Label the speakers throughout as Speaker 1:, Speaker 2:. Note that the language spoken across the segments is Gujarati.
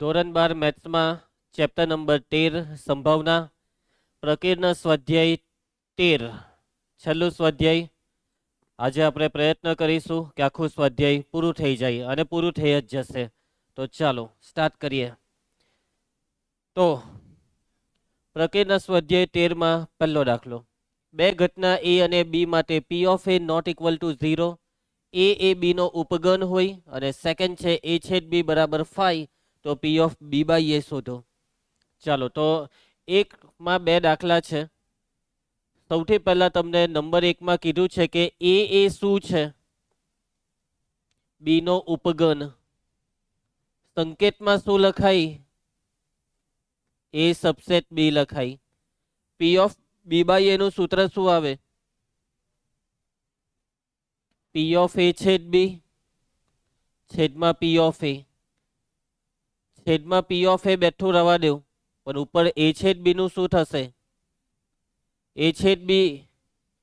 Speaker 1: ધોરણ 12 મેથ્સમાં ચેપ્ટર નંબર 13 સંભાવના પ્રકીર્ણ સ્વાધ્યાય 13 છેલ્લું સ્વાધ્યાય. આજે આપણે પ્રયત્ન કરીશું કે આખું સ્વાધ્યાય પૂરું થઈ જાય અને પૂરું થઈ જ જશે. તો ચાલો સ્ટાર્ટ કરીએ. તો પ્રકીર્ણ સ્વાધ્યાય 13માં પહેલો દાખલો. બે ઘટના એ અને બી માટે P of A not equal to 0, એ બીનો ઉપગણ હોય અને સેકન્ડ છે એ છેદ બી બરાબર 5, તો પી ઓફ બી બાય એ શોધો. ચાલો તો એકમાં બે દાખલા છે. સૌથી પહેલા તમને નંબર એકમાં કીધું છે કે એ શું છે? બીનો ઉપગણ. સંકેતમાં શું લખાય? એ સબસેટ બી લખાય. પી ઓફ બી બાય એનું સૂત્ર શું આવે? પી ઓફ એ છેદ બી છેદમાં પી ઓફ એ. છેદમાં પી ઓફ એ બેઠું રવા દેવું, પણ ઉપર એ છેદ બી નું શું થશે? એ છેદ બી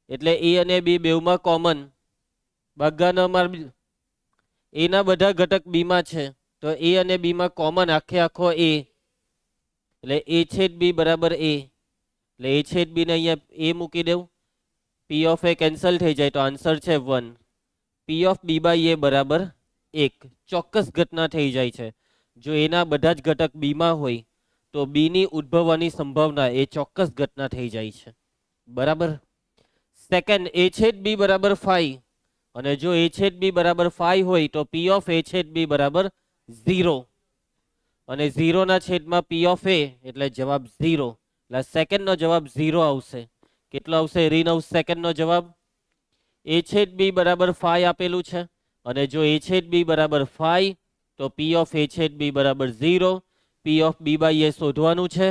Speaker 1: એટલે એ અને બી બેવમાં કોમન. ભાગાકાર એના બધા ઘટક બીમાં છે, તો એ અને બીમાં કોમન આખે આખો એ, એટલે એ છેદ બી બરાબર એ. એટલે એ છેદ બી ને અહીંયા એ મૂકી દેવું. પી ઓફ એ કેન્સલ થઈ જાય તો આન્સર છે 1. પી ઓફ બી બાય એ બરાબર 1. ચોક્કસ ઘટના થઈ જાય છે. જો એના બધા જ ઘટક બીમાં હોય તો બીની ઉદ્ભવવાની સંભાવના એ ચોક્કસ ઘટના થઈ જાય છે. બરાબર. સેકન્ડ, એ છેદ બી બરાબર 5, અને જો એ છેદ બી બરાબર 5 હોય તો પી ઓફ એ છેદ બી બરાબર 0, અને 0 ના છેદમાં પી ઓફ એ એટલે જવાબ 0. એટલે સેકન્ડનો જવાબ 0 આવશે. કેટલો આવશે રીનવ સેકન્ડનો જવાબ? એ છેદ બી બરાબર 5 આપેલું છે, અને જો એ છેદ બી બરાબર 5 તો પી ઓફ એ છેદ બી બરાબર 0. પી ઓફ બી બાય એ શોધવાનું છે.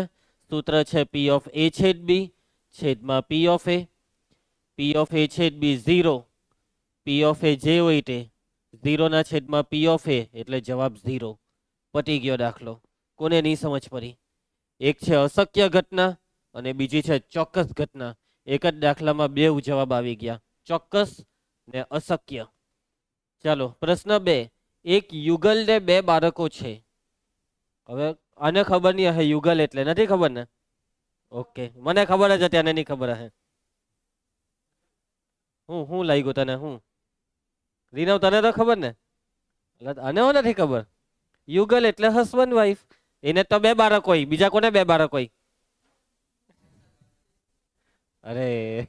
Speaker 1: સૂત્ર છે પી ઓફ એ છેદ બી છેદમાં P of A. P of A છેદ બી 0. પી ઓફ એ જે હોય તે 0 ના છેદમાં પી ઓફ એ એટલે જવાબ 0. પતી ગયો દાખલો. કોને નહીં સમજ પડી? એક છે અશક્ય ઘટના અને બીજી છે ચોક્કસ ઘટના. એક જ દાખલામાં બે જવાબ આવી ગયા, ચોક્કસ ને અશક્ય. ચાલો પ્રશ્ન 2. એક યુગલ ને બે બાળકો છે. હવે આને ખબર નહીં હે યુગલ એટલે નથી ખબર ને? ઓકે, મને ખબર જ હતી, આને નહીં ખબર હે. હું લાગ્યું તને? હું રીનવ તને તો ખબર ને? આને હો નથી ખબર. યુગલ એટલે હસબન્ડ વાઈફ. એને તો બે બાળક હોય, બીજા કોને બે બાળક હોય? અરે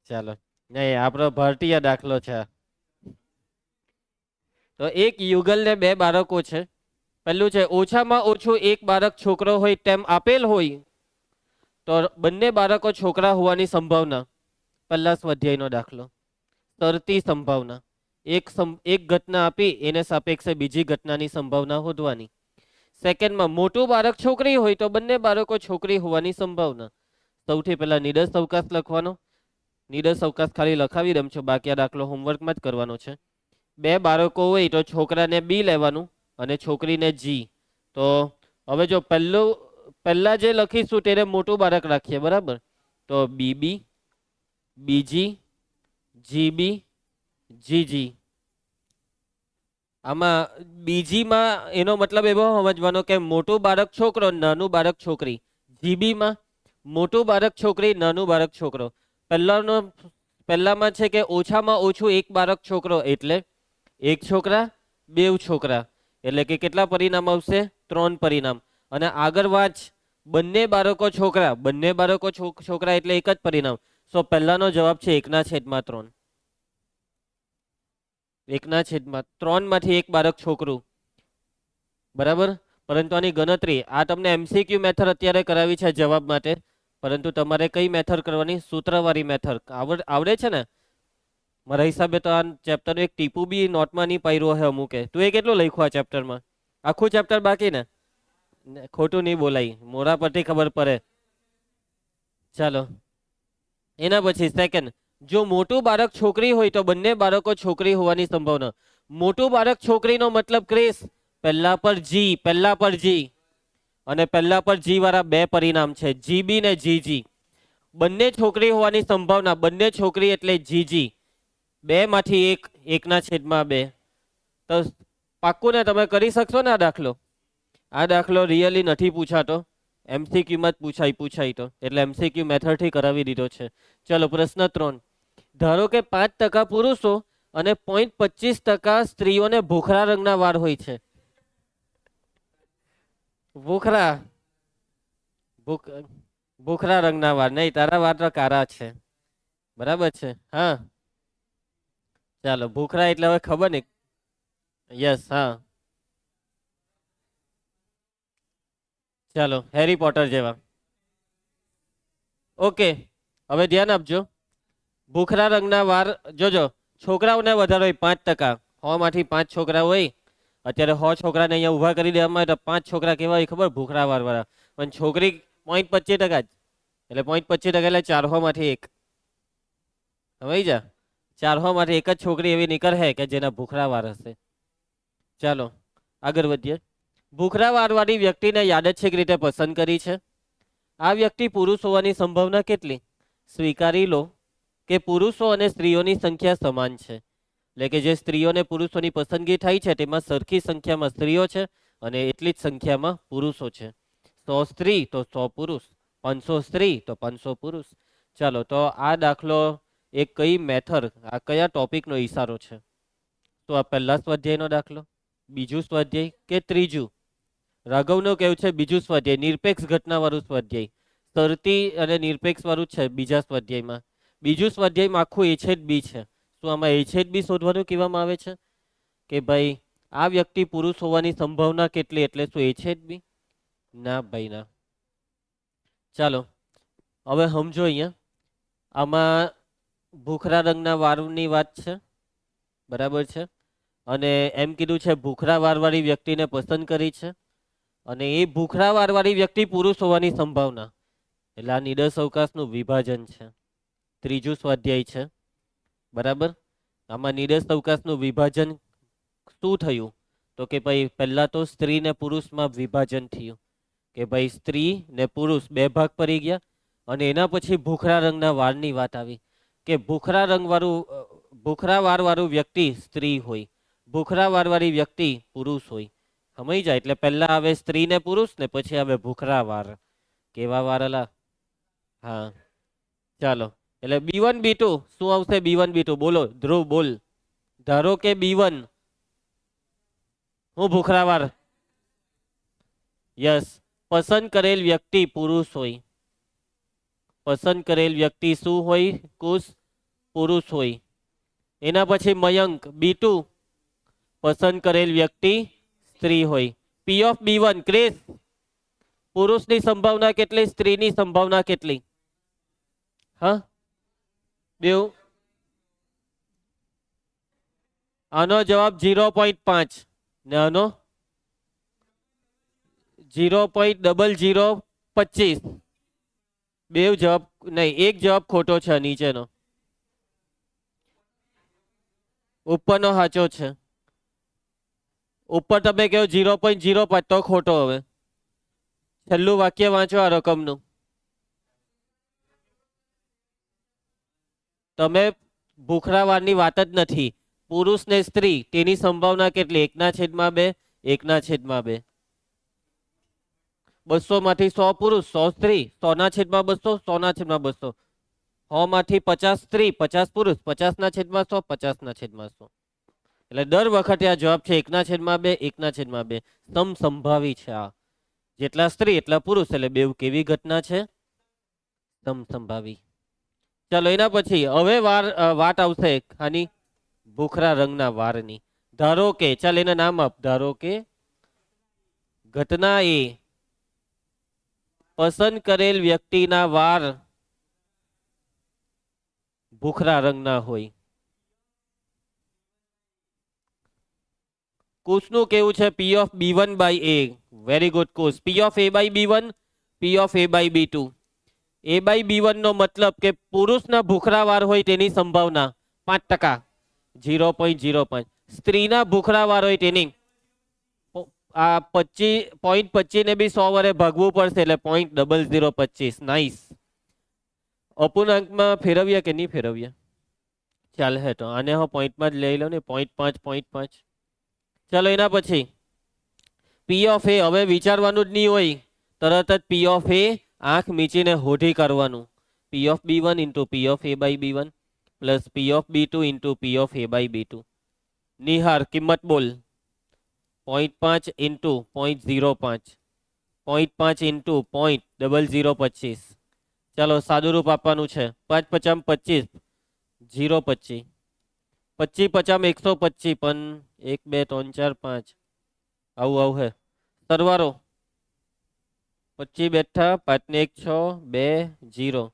Speaker 1: ચાલો, નહીં આપણો ભારતીય દાખલો છે. તો એક યુગલ ને બે બાળકો છે. પહેલું છે ઓછામાં ઓછું એક બાળક છોકરો હોય તેમ આપેલ હોય તો બંને બાળકો છોકરા હોવાની સંભાવના. પહેલા સ્વાધ્યાયનો દાખલો. તરતી સંભાવના. એક ઘટના આપી એને સાપેક્ષે બીજી ઘટનાની સંભાવના શોધવાની. સેકન્ડમાં મોટું બાળક છોકરી હોય તો બંને બાળકો છોકરી હોવાની સંભાવના. સૌથી પહેલા નિડર અવકાશ લખવાનો. નિડર અવકાશ ખાલી લખાવી દઉં છું, બાકી આ દાખલો હોમવર્કમાં જ કરવાનો છે. બે બાળકો હોય તો છોકરાને બી લેવાનું અને છોકરીને જી. તો હવે જો પહેલા જે લખીશું તેને મોટું બાળક રાખીએ, બરાબર? તો બીબી, બીજી, જીબી, જીજી. આમાં બીજીમાં એનો મતલબ એવો સમજવાનો કે મોટું બાળક છોકરો, નાનું બાળક છોકરી. જીબીમાં મોટું બાળક છોકરી, નાનું બાળક છોકરો. પહેલામાં છે કે ઓછામાં ઓછું એક બાળક છોકરો એટલે એક છોકરા, બે છોકરા. એટલે કે કેટલા પરિણામ આવશે? 3 પરિણામ. અને આગળ વાંચ, બંને બાળકો છોકરા, બંને બાળકો છોકરા એટલે એક જ પરિણામ. સો પહેલાનો જવાબ છે 1/3. 1/3 માંથી એક બાળક છોકરું, બરાબર. પરંતુ આની ગણતરી આ તમને એમસીક્યુ મેથડ અત્યારે કરાવી છે જવાબ માટે, પરંતુ તમારે કઈ મેથડ કરવાની? સૂત્રવાળી મેથડ. આવડે છે ને? મારા હિસાબે તો આ ચેપ્ટર એક ટીપું બી નોટમાં નહીં પાડ્યું હે અમુકે. તું એ કેટલું લખ્યું આ ચેપ્ટરમાં? આખું ચેપ્ટર બાકી ને? ખોટું નહીં બોલાય, મોરા પરથી ખબર પડે. ચાલો એના પછી સેકન્ડ, જો મોટું બાળક છોકરી હોય તો બંને બાળકો છોકરી હોવાની સંભાવના. મોટું બાળક છોકરીનો મતલબ ક્રિસ પહેલા પર જી, અને પહેલા પર જી વાળા બે પરિણામ છે, જીબી ને જીજી. બંને છોકરી હોવાની સંભાવના, બંને છોકરી એટલે જીજી. 2 માંથી 1, 1/2. તો પાક્કું ને? તમે કરી શકશો ને આ દાખલો? આ દાખલો રિયલી નથી પૂછાતો, એમસીક્યુમાં જ પૂછાય તો, એટલે એમસીક્યુ મેથડથી કરાવી દીધો છે. ચલો પ્રશ્ન 3. ધારો કે 5% પુરુષો અને 0.25% સ્ત્રીઓને ભૂખરા રંગના વાળ હોય છે. ભૂખરા રંગના વાળ નહીં, તારા વાળ તો કાળા છે. બરાબર છે. હા ચાલો, ભૂખરા એટલે હવે ખબર નહીં. યસ, હા ચાલો, હેરી પોટર જેવા. ઓકે, હવે ધ્યાન આપજો. ભૂખરા રંગના વાળ જોજો, છોકરાઓને વધારે હોય 5%. 100 માંથી 5 છોકરા હોય. અત્યારે 100 છોકરાને અહીંયા ઊભા કરી દેવામાં આવે તો 5 છોકરા કેવા હોય ખબર? ભૂખરા વાળ વાળા. પણ છોકરી 0.25% જ, એટલે 0.25% એટલે 400 માંથી 1. સમજી જા, 400 માંથી 1 જ છોકરી એવી નીકળે કે જેના ભૂખરા વાળ હશે. ચાલો આગળ વધીએ. ભૂખરા વાળવાળી વ્યક્તિને યાદચ્છિક રીતે પસંદ કરી છે. આ વ્યક્તિ પુરુષ હોવાની સંભાવના કેટલી? સ્વીકારી લો કે પુરુષો અને સ્ત્રીઓની સંખ્યા સમાન છે. એટલે કે જે સ્ત્રીઓને પુરુષોની પસંદગી થાય છે તેમાં સરખી સંખ્યામાં સ્ત્રીઓ છે અને એટલી જ સંખ્યામાં પુરુષો છે. 100 સ્ત્રી તો 100 પુરુષ, 500 સ્ત્રી તો 500 પુરુષ. ચાલો, તો આ દાખલો એક કઈ મેથડ, આ કયા ટોપિકનો ઈશારો છે? તો આ પહેલા સ્વાધ્યાયનો દાખલો, બીજું સ્વાધ્યાય કે ત્રીજું? રાઘવનું કેવું છે બીજું સ્વાધ્યાય, નિરપેક્ષ ઘટનાવાળું સ્વાધ્યાય. શરતી અને નિરપેક્ષ વાળું છે બીજા સ્વાધ્યાયમાં. બીજું સ્વાધ્યાયમાં આખું એ છેદ બી છે. તો આમાં એ છેદ બી શોધવાનું કહેવામાં આવે છે કે ભાઈ આ વ્યક્તિ પુરુષ હોવાની સંભાવના કેટલી, એટલે શું એ છેદ બી? ના ભાઈ ના. ચાલો હવે સમજો, અહીંયા આમાં ભૂખરા રંગના વાળની વાત છે, બરાબર છે. અને એમ કીધું છે ભૂખરા વાળવાળી વ્યક્તિને પસંદ કરી છે, અને એ ભૂખરા વાળવાળી વ્યક્તિ પુરુષ હોવાની સંભાવના, એટલે આ નિડર અવકાશનું વિભાજન છે. ત્રીજું સ્વાધ્યાય છે, બરાબર. આમાં નિડર અવકાશનું વિભાજન શું થયું? તો કે ભાઈ પહેલા તો સ્ત્રી ને પુરુષમાં વિભાજન થયું કે ભાઈ સ્ત્રી ને પુરુષ બે ભાગ પડી ગયા. અને એના પછી ભૂખરા રંગના વાળની વાત આવી કે ભૂખરા વાળવાળું વ્યક્તિ સ્ત્રી હોય, ભૂખરા વાળવાળી વ્યક્તિ પુરુષ હોય. સમજી જાય, એટલે પહેલા આવે સ્ત્રી ને પુરુષ ને પછી આવે ભૂખરા વાળ. કેવા વાળલા? હા ચાલો, એટલે B1 B2 શું આવશે? B1 B2 બોલો, ધ્રુવ બોલ. ધારો કે B1 હું ભૂખરા વાળ, યસ, પસંદ કરેલ વ્યક્તિ પુરુષ હોય. પસંદ કરેલ વ્યક્તિ શું હોય? કુશ પુરુષ હોય. એના પછી મયંક B2 પસંદ કરેલ વ્યક્તિ સ્ત્રી હોય. P of B1 ક્રિસ, પુરુષની સંભાવના કેટલી, સ્ત્રીની સંભાવના કેટલી? હા બેવ, આનો જવાબ 0.5 ને આનો 0.0025. બે જવાબ નહીં, એક જવાબ ખોટો છે નીચેનો, ઉપરનો સાચો છે. ઉપર તમે કહો 0.05 તો ખોટો. હવે છેલ્લું વાક્ય વાંચો આ રકમનું. તમે ભૂખરા વાળની વાત જ નથી, પુરુષ ને સ્ત્રી તેની સંભાવના કેટલી? 1/2, 1/2. 200 માંથી 100 પુરુષ 100 સ્ત્રી, 100/200, 100/200. 100 માંથી 50 સ્ત્રી 50 પુરુષ, 50/100, 50/100. એટલે દર વખતે આ જવાબ છે 1/2, 1/2. સમસંભાવી છે આ, જેટલા સ્ત્રી એટલા પુરુષ, એટલે બેવ કેવી ઘટના છે? સમસંભાવી. ચાલો એના પછી હવે વાત આવશે આની ભૂખરા રંગના વાળની. ધારો કે, ચાલ એને નામ આપ, ધારો કે ઘટના એ પસંદ કરેલ વ્યક્તિના વાળ ભૂખરા રંગના હોય. કુશનું કેવું છે? P of B1 by A. Very good Kush. P of A by B1, P of A by B2. A by B1 નો મતલબ કે પુરુષના ભૂખરા વાળ હોય તેની સંભાવના 5%, 0.05. સ્ત્રીના ભૂખરા વાળ હોય તેની આ 0.25 ને બી 100 વડે ભાગવું પડશે, એટલે 0.0025. નાઈસ. અપૂર્ણાંકમાં ફેરવ્યા કે નહીં ફેરવ્યા? ચાલે હે તો આને હું પોઈન્ટમાં જ લઈ લઉં ને, 0.5, 0.5. ચાલો એના પછી પી ઓફ એ હવે વિચારવાનું જ નહીં હોય, તરત જ પી ઓફ એ આંખ મીચીને હોઠી કરવાનું. P of B one into P of A by B one plus P of B two into P of A by B two. Nihar કિંમત બોલ. 0.5 ઇન્ટુ 0.05, 0.5 ઇન્ટુ 0.0025. ચાલો સાદુરૂપ આપવાનું છે. 5 પચામ 25, 0.25, 25 પચામ 125, પણ 1 2 3 4 5 આવું હે સરવારો. 25 બેઠા 5 ને 1 6 2 0,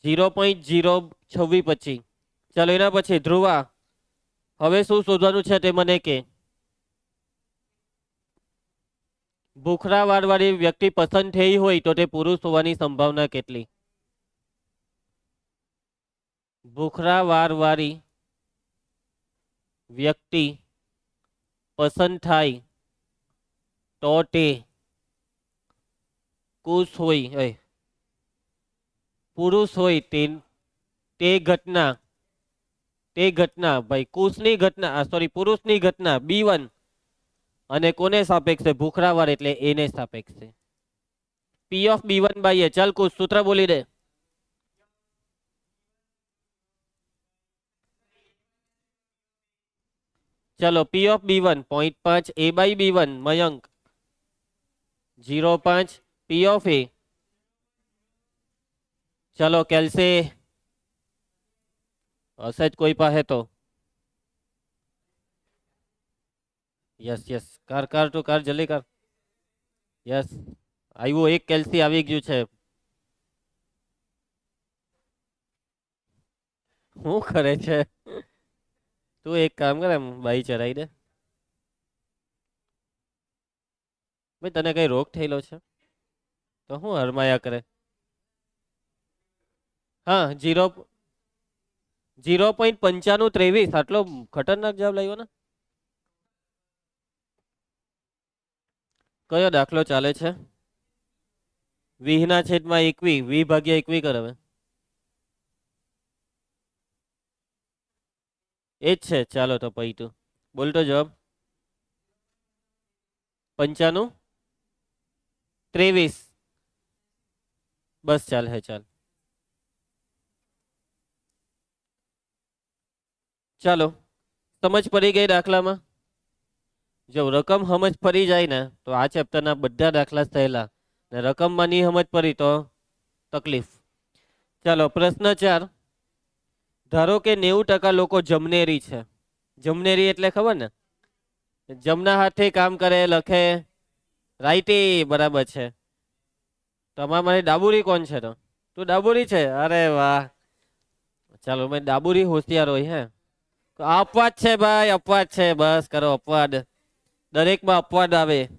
Speaker 1: 0.026. ચાલો એના પછી ધ્રુવા, હવે શું શોધવાનું છે તે મને કે. ભૂખરા વાળવાળી વ્યક્તિ પસંદ થઈ હોય તો તે પુરુષ હોવાની સંભાવના કેટલી? ભૂખરા વાળવાળી વ્યક્તિ પસંદ થાય તો તે કુશ હોય, પુરુષ હોય તે ઘટના ભાઈ કુશની ઘટના, સોરી પુરુષની ઘટના બી1 અને કોને સાપેક્ષે? ભૂખરાવાર એટલે એને સાપેક્ષે. P of B one by A. ચાલ કુશ સૂત્ર બોલી દે. ચલો P of B one 0.5 A by B one Mayank 0.5 P of A. ચલો કેલ્સે હશે જ કોઈ પાસે તો. યસ યસ કર તો કર જલ્દી કર. યસ આવ્યું, એક કેલ્સી આવી ગયું છે. શું કરે છે તું? એક કામ કર, એમ બાઈ ચરાઈ દે. ભાઈ તને કઈ રોગ થયેલો છે તો હું હરમાયા કરે? હા 0.9523. આટલો ખતરનાક જવાબ લાવ્યો ને. કયો દાખલો ચાલે છે? 20/21. 20/21 કર હવે. એ જ છે. ચાલો તો પછી તું બોલતો જવાબ. 95/23. બસ ચાલ હે ચાલ. ચાલો સમજ પડી ગઈ દાખલામાં? જો રકમ સમજ પડી જાય ને તો આ ચેપ્ટરના બધા દાખલા સહેલા, ને રકમમાં નહીં સમજ પડી તો તકલીફ. ચાલો પ્રશ્ન 4. ધારો કે 90% લોકો જમનેરી છે. જમનેરી એટલે ખબર ને? જમના હાથે કામ કરે, લખે, રાઈટી. બરાબર છે. તમારા મારી ડાબુરી કોણ છે? તો તું ડાબુરી છે? અરે વાહ. ચાલો મેં ડાબુરી હોશિયાર હોય હે. અપવાદ છે ભાઈ, અપવાદ છે. બસ કરો અપવાદ. દરેકમાં અપવાદ આવે.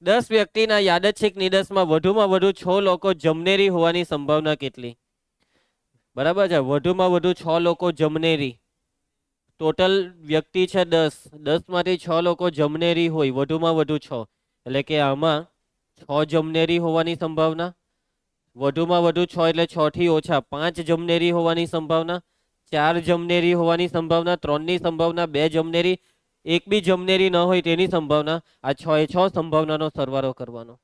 Speaker 1: 10 વ્યક્તિના યાદચ્છિક નિદર્શમાં વધુમાં વધુ 6 લોકો જમનેરી હોવાની સંભાવના કેટલી? બરાબર છે. વધુમાં વધુ 6 લોકો જમનેરી. ટોટલ વ્યક્તિ છે 10. 10 માંથી 6 લોકો જમનેરી હોય, વધુમાં વધુ 6. એટલે કે આમાં 6 જમનેરી હોવાની સંભાવના. વધુમાં વધુ 6 એટલે 6 થી ઓછા 5 જમનેરી હોવાની સંભાવના. 4 જમનેરી હોવાની સંભાવના. 3 ની સંભાવના. 2 જમનેરી. એક બી જમનેરી ન હોય તેની સંભાવના. આ 6 એ 6 સંભાવનાનો સરવાળો કરવાનો.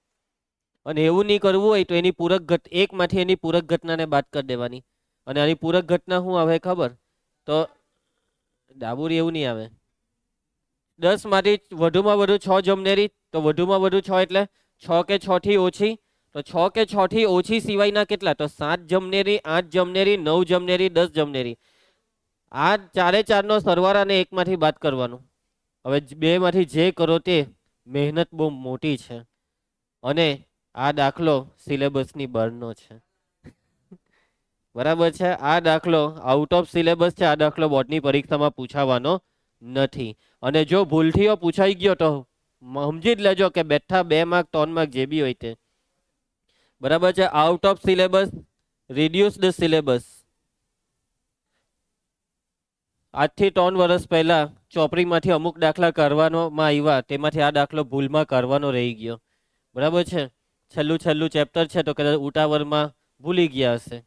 Speaker 1: અને એવું નહીં કરવું હોય તો એની પૂરક એકમાંથી એની પૂરક ઘટનાને બાદ કરી દેવાની. અને આની પૂરક ઘટના શું આવે ખબર? તો ડાબુરી એવું નહીં આવે. 10 માંથી વધુમાં વધુ 6 જમનેરી, તો વધુમાં વધુ 6 એટલે 6 કે 6 થી ઓછી. તો 6 કે 6 થી ઓછી સિવાયના કેટલા? તો 7 જમનેરી, 8 જમનેરી, 9 જમનેરી, 10 જમનેરી. આ ચારે ચારનો સરવાળાને એકમાંથી બાદ કરવાનું. હવે બે માંથી જે કરો તે. મહેનત બહુ મોટી છે અને આ દાખલો સિલેબસની બહારનો છે. બરાબર છે. આ દાખલો આઉટ ઓફ સિલેબસ છે. આ દાખલો બોર્ડની પરીક્ષામાં પૂછાવાનો નથી. અને જો ભૂલથીઓ પૂછાઈ ગયો તો સમજી જ લેજો કે બેઠા 2 માર્ક 3 માર્ક જે બી હોય તે. બરાબર છે. Out of syllabus, reduce the syllabus. આજથી 3 વર્ષ પહેલા ચોપડીમાંથી અમુક દાખલા કરવામાં આવ્યા, તેમાંથી આ દાખલો ભૂલમાં કરવાનો રહી ગયો. બરાબર છે. છેલ્લું ચેપ્ટર છે તો કદાચ ઉતાવળમાં ભૂલી ગયા હશે.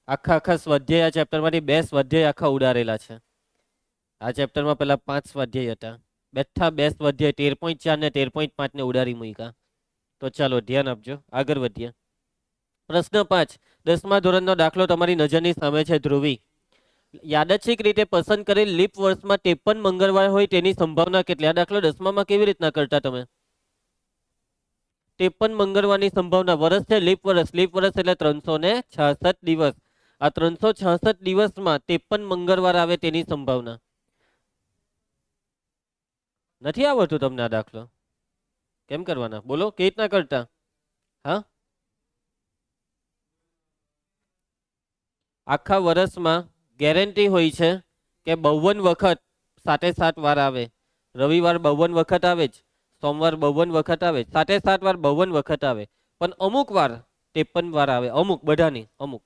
Speaker 1: આખા સ્વાધ્યાય આ ચેપ્ટરમાંથી 2 સ્વાધ્યાય આખા ઉડારેલા છે. આ ચેપ્ટરમાં પેલા 5 સ્વાધ્યાય હતા. બેઠા 2 સ્વાધ્યાય 13.4 ને 13.5 ને ઉડાડી મૂક્યા. તો ચાલો ધ્યાન આપજો, આગળ વધીએ. પ્રશ્ન 5, 10મા ધોરણનો દાખલો તમારી નજરની સામે છે. ધ્રુવી, યાદચ્છિક રીતે પસંદ કરેલ લીપ વર્ષમાં 53 મંગળવાર હોય તેની સંભાવના કેટલી? આ દાખલો 10મામાં કેવી રીતના કરતા તમે? 53 મંગળવારની સંભાવના. વર્ષ છે લીપ વર્ષ. લીપ વર્ષ એટલે 366 દિવસ. આ 366 દિવસમાં 53 મંગળવાર આવે તેની સંભાવના. નથી આવડતું તમને આ દાખલો? કેમ કરવાના બોલો, કેવી રીતના કરતા? હા, આખા વર્ષમાં ગેરંટી હોય છે કે 52 વખત 7 વાર આવે. રવિવાર 52 વખત આવે જ, સોમવાર 52 વખત આવે, 7 વાર 52 વખત આવે. પણ અમુક વાર 53 વાર આવે. અમુક, બધાની અમુક.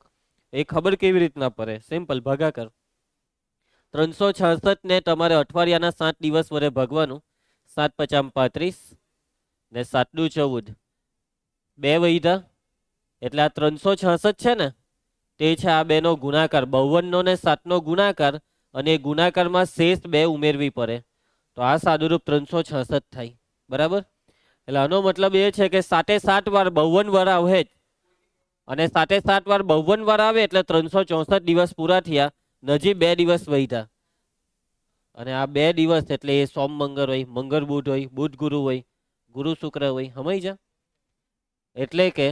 Speaker 1: એ ખબર કેવી રીતના પડે? સિમ્પલ, ભાગાકાર. 366 ને તમારે અઠવાડિયાના 7 દિવસ વડે ભાગવાનું. 7 પચામ 35 ને 7 દુ 14, 2 વૈધા એટલે આ 366 છે ને, તે છે આ બેનો ગુણાકાર. 52 ને 7 નો ગુણાકાર, અને ગુણાકારમાં શેષ 2 ઉમેરવી પડે. તો આ સાદુરૂપ 366 થાય. બરાબર? એટલે આનો મતલબ એ છે કે 7 વાર 52 વાર આવે જ, અને 7 વાર 52 વાર આવે એટલે 364 દિવસ પૂરા થયા. નજી 2 દિવસ વૈધા, અને આ 2 દિવસ એટલે એ સોમ મંગળ હોય, મંગળ બુધ હોય, બુધ ગુરુ હોય, ગુરુ શુક્ર હોય. સમજ જા? એટલે કે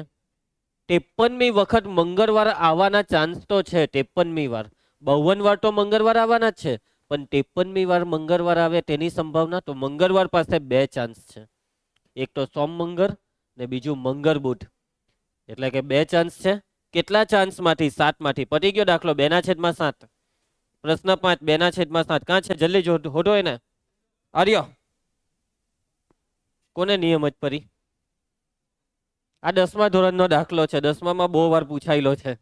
Speaker 1: 53મી વખત મંગળવાર આવવાના ચાન્સ તો છે. 53મી વાર, 52 વાર તો મંગળવાર આવવાના જ છે, પણ 53મી વાર મંગળવાર આવે તેની સંભાવના. તો મંગળવાર પાસે 2 ચાન્સ છે. એક તો સોમ મંગળ ને બીજું મંગળ બુધ. એટલે કે 2 ચાન્સ છે. કેટલા ચાન્સ માંથી? 7 માંથી. પતી ગયો દાખલો. 2/7. પ્રશ્ન 5, 2/7. કાં છે? જલ્દી હોધો એને. આર્યો, કોને નિયમ જ પડી? આ 10મા ધોરણનો દાખલો છે. 10મામાં બહુ વાર પૂછાયેલો છે.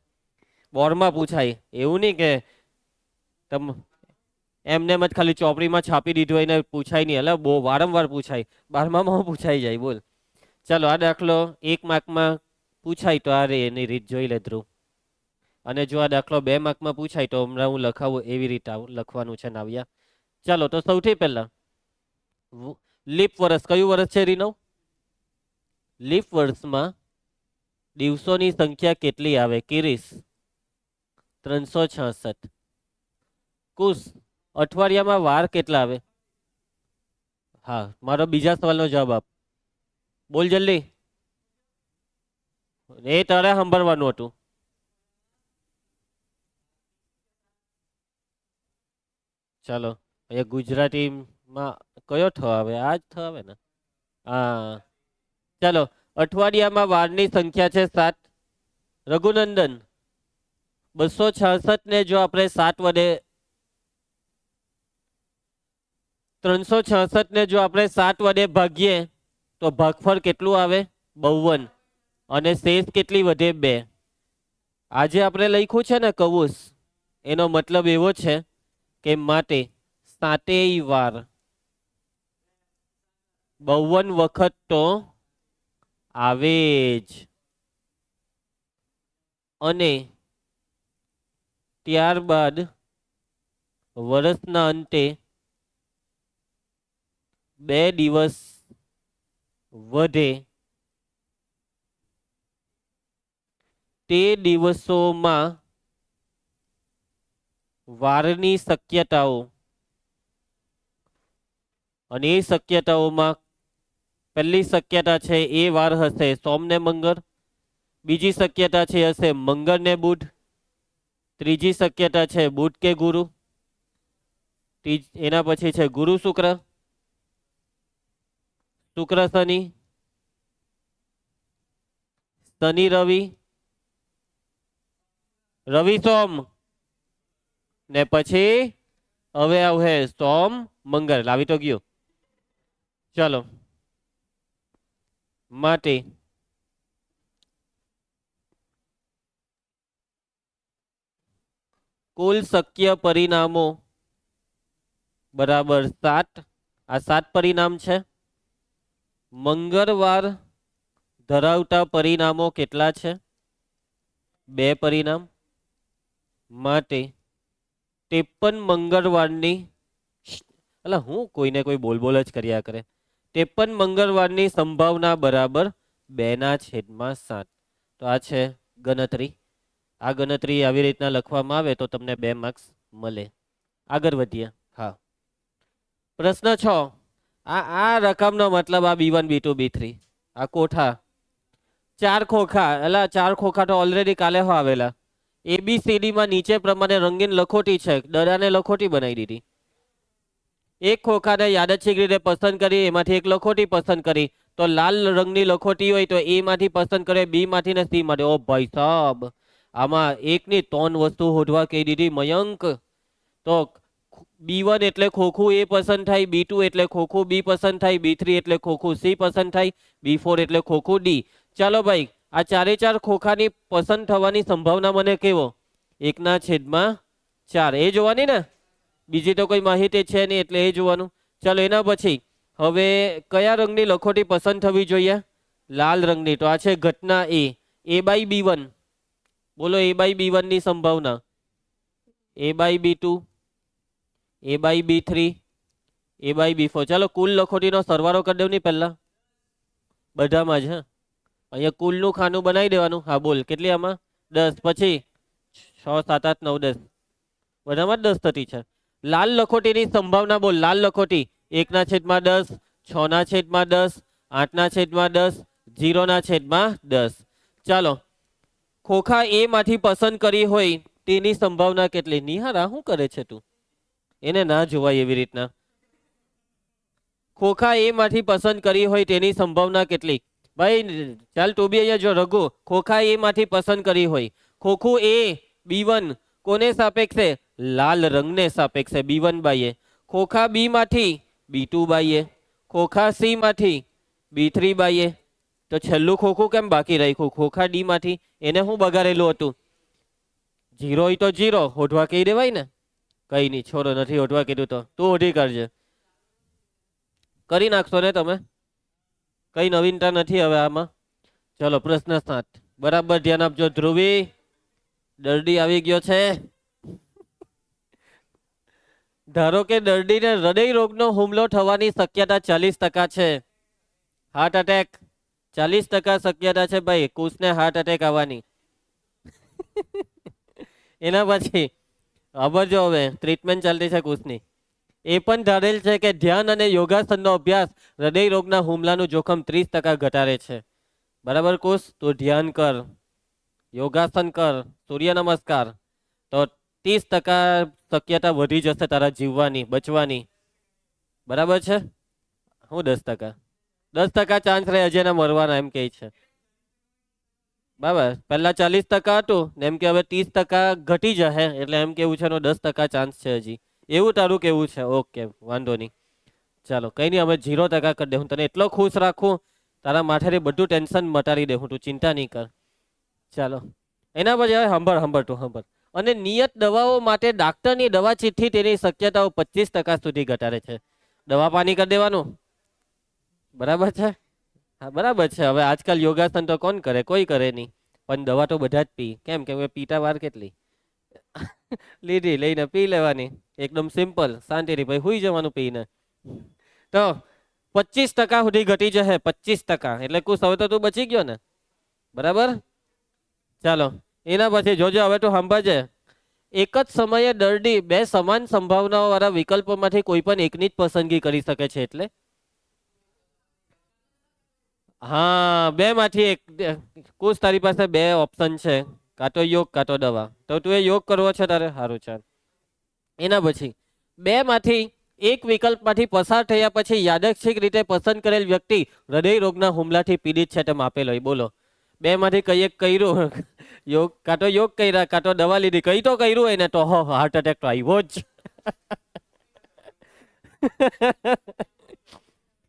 Speaker 1: બોર્ડમાં પૂછાય. એવું નહીં કે તમ એમને જ ખાલી ચોપડીમાં છાપી દીધું હોય ને પૂછાય નહીં. એટલે બહુ વારંવાર પૂછાય. 12મામાં પૂછાઈ જાય. બોલ. ચાલો, આ દાખલો 1 માર્કમાં પૂછાય તો આ રે એની રીત જોઈ લે ધ્રુવ. અને જો આ દાખલો 2 માર્કમાં પૂછાય તો હમણાં હું લખાવું એવી રીતે લખવાનું છે નાવ્યા. ચાલો, તો સૌથી પહેલા લીપ વર્ષ. કયું વર્ષ છે રીનવ? લીપ વર્ષમાં દિવસોની સંખ્યા કેટલી આવે? કિરીશ, 366. કુશ, અઠવાડિયામાં વાર કેટલા આવે? હા, મારો બીજા સવાલનો જવાબ આપ. બોલ જલ્દી. એ તારે સાંભળવાનું હતું. ચાલો, અહીંયા ગુજરાતીમાં કયો થ આવે? આ જ થ આવે ને? હા, ચાલો. અઠવાડિયામાં વારની સંખ્યા છે 7. રઘુનંદન, 266 ને જો આપણે 7 વડે 366 ને જો આપણે 7 વડે ભાગીએ તો ભાગફળ કેટલું આવે? 52. અને શેષ કેટલી વધે? 2. આજે આપણે લખ્યું છે ને કૌંસ, એનો મતલબ એવો છે કે માટે 7 વાર 52 વખત તો આવે જ, અને ત્યારબાદ વર્ષના અંતે 2 દિવસ વધે. તે દિવસોમાં વારની શક્યતાઓ, અને એ શક્યતાઓમાં પહેલી શક્યતા છે એ વાર હશે સોમ ને મંગળ. બીજી શક્યતા છે હશે મંગળ ને બુધ. ત્રીજી શક્યતા છે બુધ કે ગુરુ. એના પછી છે ગુરુ શુક્ર, શુક્ર શનિ, શનિ રવિ, રવિ સોમ, ને પછી હવે આવે સોમ મંગળ. લાવી તો ગયું. ચાલો, માટે કુલ શક્ય પરિણામો બરાબર 7. આ 7 પરિણામ છે. મંગળવાર ધરાવતા પરિણામો કેટલા છે? 2 પરિણામ. માટે 53 મંગળવારની એટલે હું કોઈને કોઈ બોલ બોલ જ કર્યા કરે. 53 મંગળવારની સંભાવના બરાબર 2/7. તો આ છે ગણતરી. આ ગણતરી આવી રીતના લખવામાં આવે તો તમને 2 માર્ક્સ મળે. આગળ વધીએ. હા, પ્રશ્ન 6. આ રકમનો મતલબ આ B1 B2 B3 આ કોઠા 4 ખોખા, એટલે 4 ખોખા તો ઓલરેડી કાલે હો આવેલા. ABCD માં નીચે પ્રમાણે રંગીન લખોટી છે, દડાને લખોટી બનાવી દીધી. એક ખોખાને યાદચ્છિક રીતે પસંદ કરી, એમાંથી એક લખોટી પસંદ કરી. તો લાલ રંગની લખોટી હોય તો A માંથી પસંદ કરે, B માંથી ને C માંથી. ઓ ભાઈ સાહેબ, આમાં એકની 3 વસ્તુ શોધવા કહી દીધી મયંક. તો B1 એટલે ખોખું A પસંદ થાય, B2 એટલે ખોખું B પસંદ થાય, B3 એટલે ખોખું C પસંદ થાય, B4 એટલે ખોખું D. ચાલો ભાઈ, આ 4 ખોખાની પસંદ થવાની સંભાવના મને કેવો? 1/4. એ જોવાની ને, બીજી તો કોઈ માહિતી છે નહીં એટલે એ જોવાનું. ચાલો એના પછી હવે કયા રંગની લખોટી પસંદ થવી જોઈએ? લાલ રંગની. તો આ છે ઘટના A/B1. બોલો A/B1 ની સંભાવના. A/B2, A/B3, A/B4. ચાલો કુલ લખોટીનો સરવાળો કરી દઉં નહીં પહેલા બધામાં જ. હા, અહીંયા કુલનું ખાનું બનાવી દેવાનું. હા બોલ, કેટલી આમાં? 10. પછી 6 7 8 9 10, બધામાં જ 10 થતી છે. લાલ લખોટીની સંભાવના બોલ. લાલ લખોટી 1/10, 6/10, 8/10, 0/10. ચાલો, ખોખા A માંથી પસંદ કરી હોય તેની સંભાવના કેટલી? નિહારા શું કરે છે તું? એને ના જોવાય એવી રીતના. ખોખા A માંથી પસંદ કરી હોય તેની સંભાવના કેટલી? ભાઈ ચાલ તું બી અહીંયા જો. રઘુ, ખોખા A માંથી પસંદ કરી હોય. ખોખું A B1 કોને સાપેક્ષે? લાલ રંગને સાપેક્ષે. B1/A. ખોખા B માંથી B2/A. ખોખા C માંથી B3/A. તો છેલ્લું ખોખું કેમ બાકી રાખ્યું? ખોખા D માંથી. એને હું બગાડેલું હતું? 0 હોય તો 0 હોધવા કહી દેવાય ને. કઈ નહીં, છોડો, નથી હોધવા કીધું તો તું હોધી કરજે. કરી નાખશો ને તમે? કઈ નવીનતા નથી હવે આમાં. ચલો પ્રશ્ન 7. બરાબર ધ્યાન આપજો. ધ્રુવી, દર્દી આવી ગયો છે. ધારો કે દર્દીને હૃદય રોગનો હુમલો થવાની શક્યતા 40% છે. હાર્ટ એટેક 40% શક્યતા છે ભાઈ. કુશને હાર્ટ એટેક આવવાની. એના પછી ખબરજો હવે ટ્રીટમેન્ટ ચાલતી છે કુશની. એ પણ ધારેલ છે કે ધ્યાન અને યોગાસનનો અભ્યાસ હૃદય રોગના હુમલાનું જોખમ 30% ઘટાડે છે. બરાબર કુશ, તું ધ્યાન કર, યોગાસન કર, સૂર્ય નમસ્કાર, તો 30% શક્યતા વધી જશે તારા જીવવાની, બચવાની. બરાબર છે? હું 10%? 10% ચાન્સ રહે અજયના મરવાના, એમ કે છે. બરાબર, પહેલા 40% હતું ને એમ કે હવે 30% ઘટી જશે, એટલે એમ કેવું છે 10% ચાન્સ છે હજી. એવું તારું કેવું છે? ઓકે, વાંધો નહીં. ચાલો કઈ નહીં, હવે 0% કરી દે. હું તને એટલો ખુશ રાખું, તારા માથેથી બધું ટેન્શન મટાડી દે હું, તું ચિંતા નહીં કર. ચાલો એના પછી હવે સાંભળ તું સાંભળ. અને નિયત દવાઓ માટે ડાક્ટરની દવા ચિઠ્ઠી તેની શક્યતાઓ 25% સુધી ઘટાડે છે. દવા પાણી કરી દેવાનું. બરાબર છે? હા બરાબર છે. હવે આજકાલ યોગાસન તો કોણ કરે? કોઈ કરે નહીં. પણ દવા તો બધા જ પી. કેમ કે પીતા વાર કેટલી? લીધી, લઈને પી લેવાની. એકદમ સિમ્પલ, શાંતિથી ભાઈ હુઈ જવાનું પીને. તો 25% સુધી ઘટી જશે. 25%. એટલે કુશ હવે તો તું બચી ગયો ને. બરાબર? ચાલો એના પછી જોજો, હવે તું સાંભળજે. એક જ સમયે દર્દી 2 સમાન સંભાવનાઓ વાળા વિકલ્પોમાંથી કોઈ પણ એકની જ પસંદગી કરી શકે છે. એટલે હા, 2 માંથી એક. કુશ તારી પાસે 2 ઓપ્શન છે, કાં તો યોગ કાં તો દવા. તો તું એ યોગ કરવો છે તારે? સારું, ચાલ. એના પછી 2 માંથી એક વિકલ્પમાંથી પસાર થયા પછી યાદચ્છિક રીતે પસંદ કરેલ વ્યક્તિ હૃદય રોગના હુમલાથી પીડિત છે તેમ આપેલો. બોલો 2 માંથી કઈ એક કર્યું? યોગ, કાં તો યોગ કર્યા કાં તો દવા લીધી. કઈ તો કર્યું હોય ને તો હાર્ટ એટેક તો આવ્યો જ.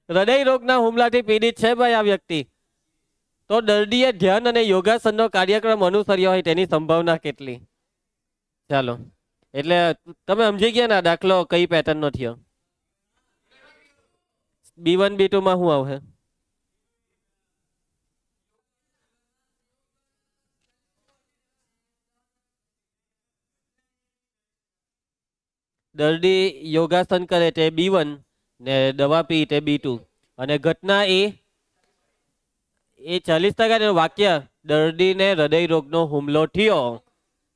Speaker 1: હૃદય રોગના હુમલાથી પીડિત છે ભાઈ આ વ્યક્તિ. તો દર્દીએ ધ્યાન અને યોગાસનનો કાર્યક્રમ અનુસર્યો હોય તેની સંભાવના કેટલી? ચાલો, એટલે તમે સમજી ગયા ને દાખલો કઈ પેટર્ન નો થયો? B1 B2 માં શું આવશે? દર્દી યોગાસન કરે તે B1 ને દવા પી તે B2 અને ઘટના એ 40% વાક્ય દર્દીને હૃદય રોગનો હુમલો થયો.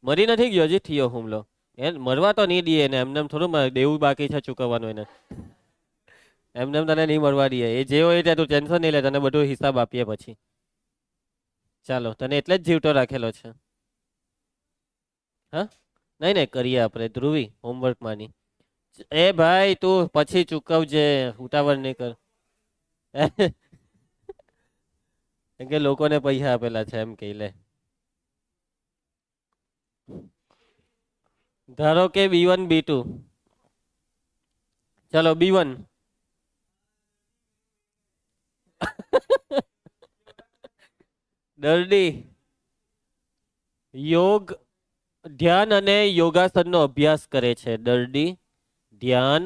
Speaker 1: મરી નથી ગયો, હજી થયો હુમલો. એ મરવા તો નહીં દઈએ ને, એમને થોડું દેવું બાકી છે ચૂકવવાનું એને. એમને તને નહીં મરવા દઈએ. એ જે હોય ત્યાં તું ટેન્શન નહીં લે, તને બધું હિસાબ આપીએ પછી. ચાલો, તને એટલે જ જીવતો રાખેલો છે. હા નહીં નહીં કરીએ આપણે ધ્રુવી હોમવર્ક માની. એ ભાઈ તું પછી ચૂકવજે, ઉતાવળ નહીં કર. કેમ કે લોકોને પૈસા આપેલા છે એમ કહી લે. ધારો કે B1 B2. ચલો B1. દર્દી યોગ ધ્યાન અને યોગાસનનો અભ્યાસ કરે છે. દર્દી ધ્યાન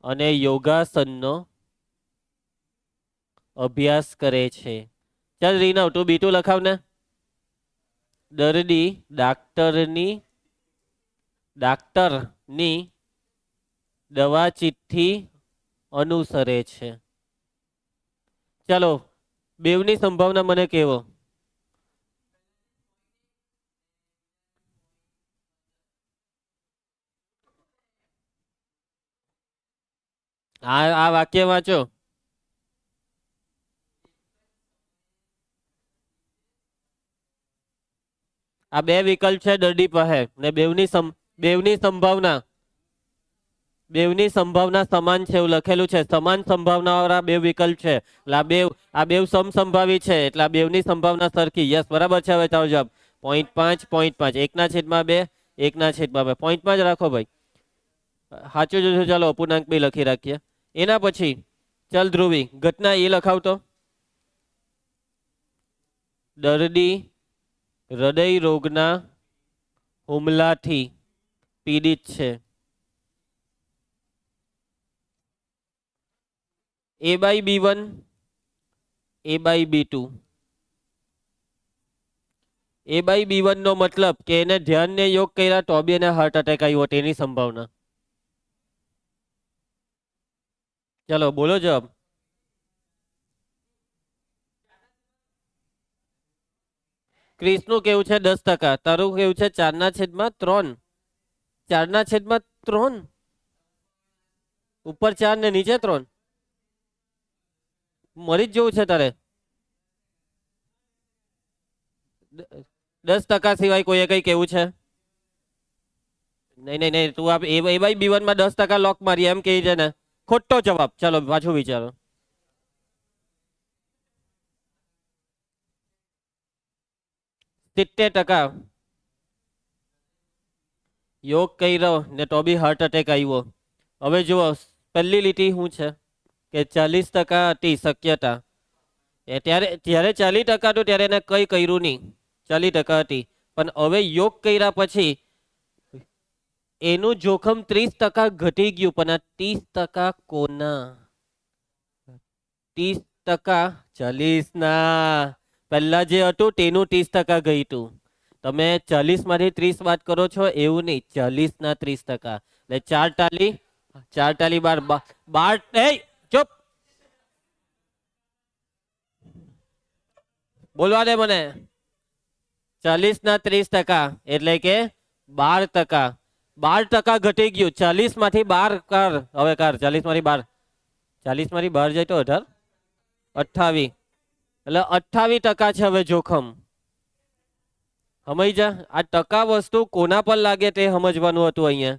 Speaker 1: અને યોગાસનનો અભ્યાસ કરે છે. ચાલ રીના તું B2 લખાવ ને. દર્દી ડાક્ટરની દવા ચિઠ્ઠી અનુસરે છે. ચાલો બેવની સંભાવના મને કેવો. આ વાક્ય વાંચો. આ બે વિકલ્પ છે દર્દી પાસે ને બેવની સંભાવના સમાન છે એવું લખેલું છે. સમાન સંભાવના વાળા બે વિકલ્પ છે એટલે આ બેવ સમસંભાવી છે એટલે આ બેવની સંભાવના સરખી. યસ બરાબર છે. હવે તારો જવાબ 0.5 1/2 1/2 0.5 રાખો ભાઈ. સાચું જોજો. ચાલો અપૂર્ણાંક બી લખી રાખીએ. એના પછી ચાલ ધ્રુવી ઘટના એ લખાવતો. દર્દી હૃદય રોગના હુમલાથી પીડિત છે. A/B1 A/B2. A/B1 નો મતલબ કે એને ધ્યાન ને યોગ કર્યા તો બી એને હાર્ટ એટેક આવ્યો તેની સંભાવના. ચલો બોલો જવાબ. ક્રિસનું કેવું છે 10%. તારું કેવું છે 4/3. 4/3. ઉપર 4 ને નીચે 3. મરી જ જવું છે તારે. 10% સિવાય કોઈએ કઈ કેવું છે? નહીં નહીં નહીં તું આપ A/B1 માં 10% લોક મારી એમ કહી છે ને. ખોટો જવાબ. ચાલો પાછું વિચારો. %70 યોગ કર્યો ને તો બી હાર્ટ એટેક આવ્યો. હવે જુઓ પહેલી લીટી શું છે કે 40% હતી શક્યતા. ત્યારે 40% હતું ત્યારે એને કઈ કર્યું નહીં. 40% હતી પણ હવે યોગ કર્યા પછી એનું જોખમ 30% ઘટી ગયું. પણ આ 30% કોના? 30% 40 ના પહેલા જે હતું તેનું 30% ગઈ તું. તમે 40 માંથી 30 વાત કરો છો એવું નહીં. 40 ના 30%. એટલે 4 તાલી 12 ચૂપ બોલવા દે મને. 40 ના 30% એટલે કે 12%. 12% ઘટી ગયું. 40 માંથી 12 કર. હવે કર 40 માંથી 12. 40 માંથી 12 જાય તો 18 28. એટલે 28% છે હવે જોખમ. સમજ જા. આ ટકા વસ્તુ કોના પર લાગે તે સમજવાનું હતું અહીંયા.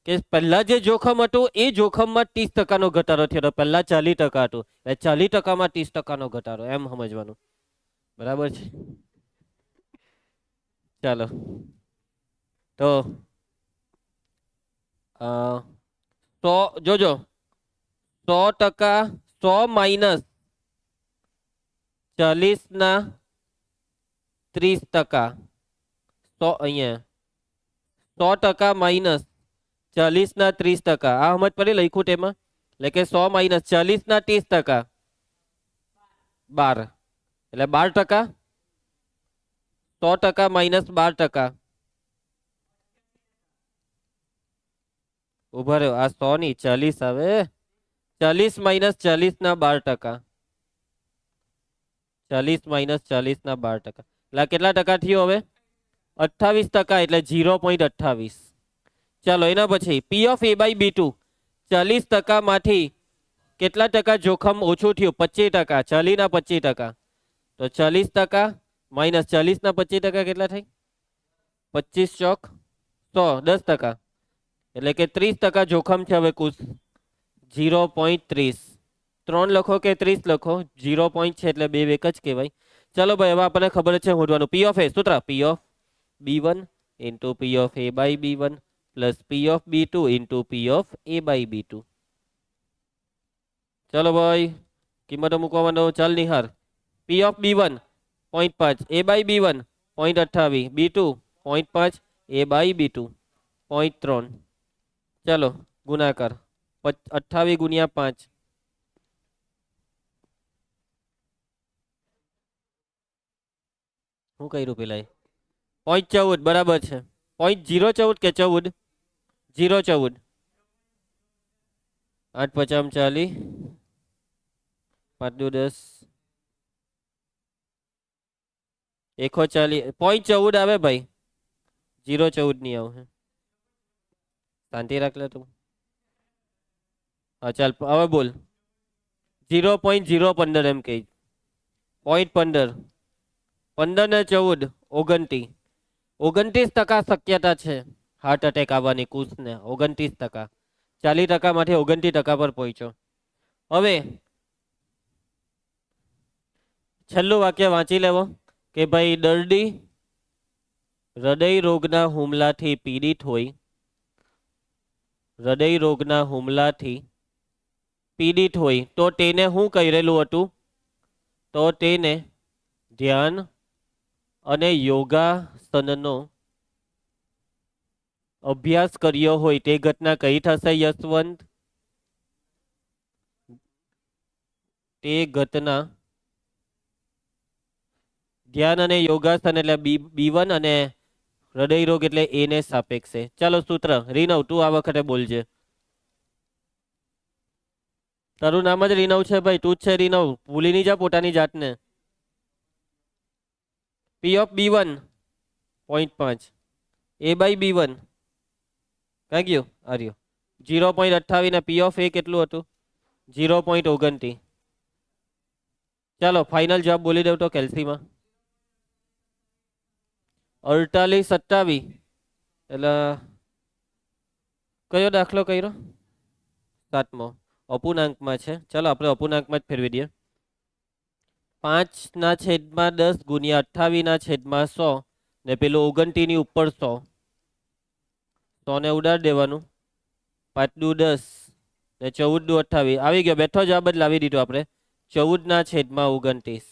Speaker 1: કે પહેલા જે જોખમ હતું એ જોખમમાં 30% નો ઘટાડો થયો. પહેલા 40% હતું એટલે 40% માં 30% નો ઘટાડો એમ સમજવાનું. બરાબર છે. ચાલો તો 100 જોજો 100% 100 માઇનસ 40 ના 30%. 100 અહીંયા 100% માઇનસ 40 ના 30%. આ સમજ પડી લખ્યું તેમાં. એટલે કે 100 માઇનસ 40 ના 30%. 12 એટલે 12%. 100% માઇનસ 12%. ઉભા રહ્યો, આ 100 ની 40 આવે, 40 માઇનસ 40 ના 12%, 40 માઇનસ 40 ના 12%, એટલે કેટલા ટકા થયો હવે? 28%, એટલે 0.28. ચાલો એના પછી P of A by B two, 40% માંથી કેટલા ટકા જોખમ ઓછું થયું? 25%. 40 ના 25%, તો 40% માઇનસ 40 ના 25% કેટલા થાય? 25 ચોક 100, 10%, એટલે કે 30% જોખમ છે. હવે કુશ 0.30, 3 લખો કે 30 લખો, 0 પોઈન્ટ છે એટલે બે એક જ કહેવાય. ચાલો ભાઈ, હવે આપણને ખબર છે શોધવાનું. પી ઓફ એ સૂત્ર P of B1 into P of A by B1 plus P of B2 into P of A by B2. ચાલો ભાઈ, કિંમતો મૂકવા માંડો. ચાલ Nihar, P of B1 0.5, A by B1 0.28, B2 0.5, A by B2 0.3. ચાલો ગુણાકાર 28 ગુણ્યા 5, શું કર્યું પેલા? 0.14 બરાબર છે. 0.014 કે 14? 0.14. 8 50 40, 5 10, 140. 0.14 આવે ભાઈ, 0.14 નહીં આવે. શાંતિ રાખ લે તું. હા ચાલ હવે બોલ. 0.015 એમ કહી. 0.15, 15 ને 14 29, 29% શક્યતા છે હાર્ટ એટેક આવવાની કુશને. 29%, 40% માંથી 29% પર પહોંચ્યો. હવે છેલ્લું વાક્ય વાંચી લેવો કે ભાઈ દર્દી હૃદય રોગના હુમલાથી પીડિત હોય, હૃદય રોગના હુમલાથી પીડિત હોય તો તેને શું કરેલું હતું? તો તેને ધ્યાન અને યોગાસનનો અભ્યાસ કર્યો હોય. તે ઘટના કઈ થશે યશવંત? તે ઘટના ધ્યાન અને યોગાસન એટલે B1 અને હૃદય રોગ એટલે એ ને સાપેક્ષે. ચાલો સૂત્ર રીનવ, તું આ વખતે બોલજે. તારું નામ જ રીનવ છે ભાઈ, તું જ છે રીનવ, ભૂલી નહીં જા પોતાની જાતને. પી of B1 0.5, A by B1 ક્યાં ગયું? આર્યો 0.28 ને પી ઓફ એ કેટલું હતું? 0.29. ચાલો ફાઇનલ જવાબ બોલી દઉં તો કેલ્સીમાં 48 27, એટલે કયો દાખલો કર્યો? 7મો અપૂર્ણાંકમાં છે. ચાલો આપણે અપૂર્ણાંકમાં જ ફેરવી દઈએ. 5/10 ગુણ્યા 28/100 ને પેલું 29 ની ઉપર 100, 100 ને ઉડાડી દેવાનું. 5 દુ 10 ને 14 દુ 28, આવી ગયો. બેઠો જવાબ જ લાવી દીધો આપણે, 14/29.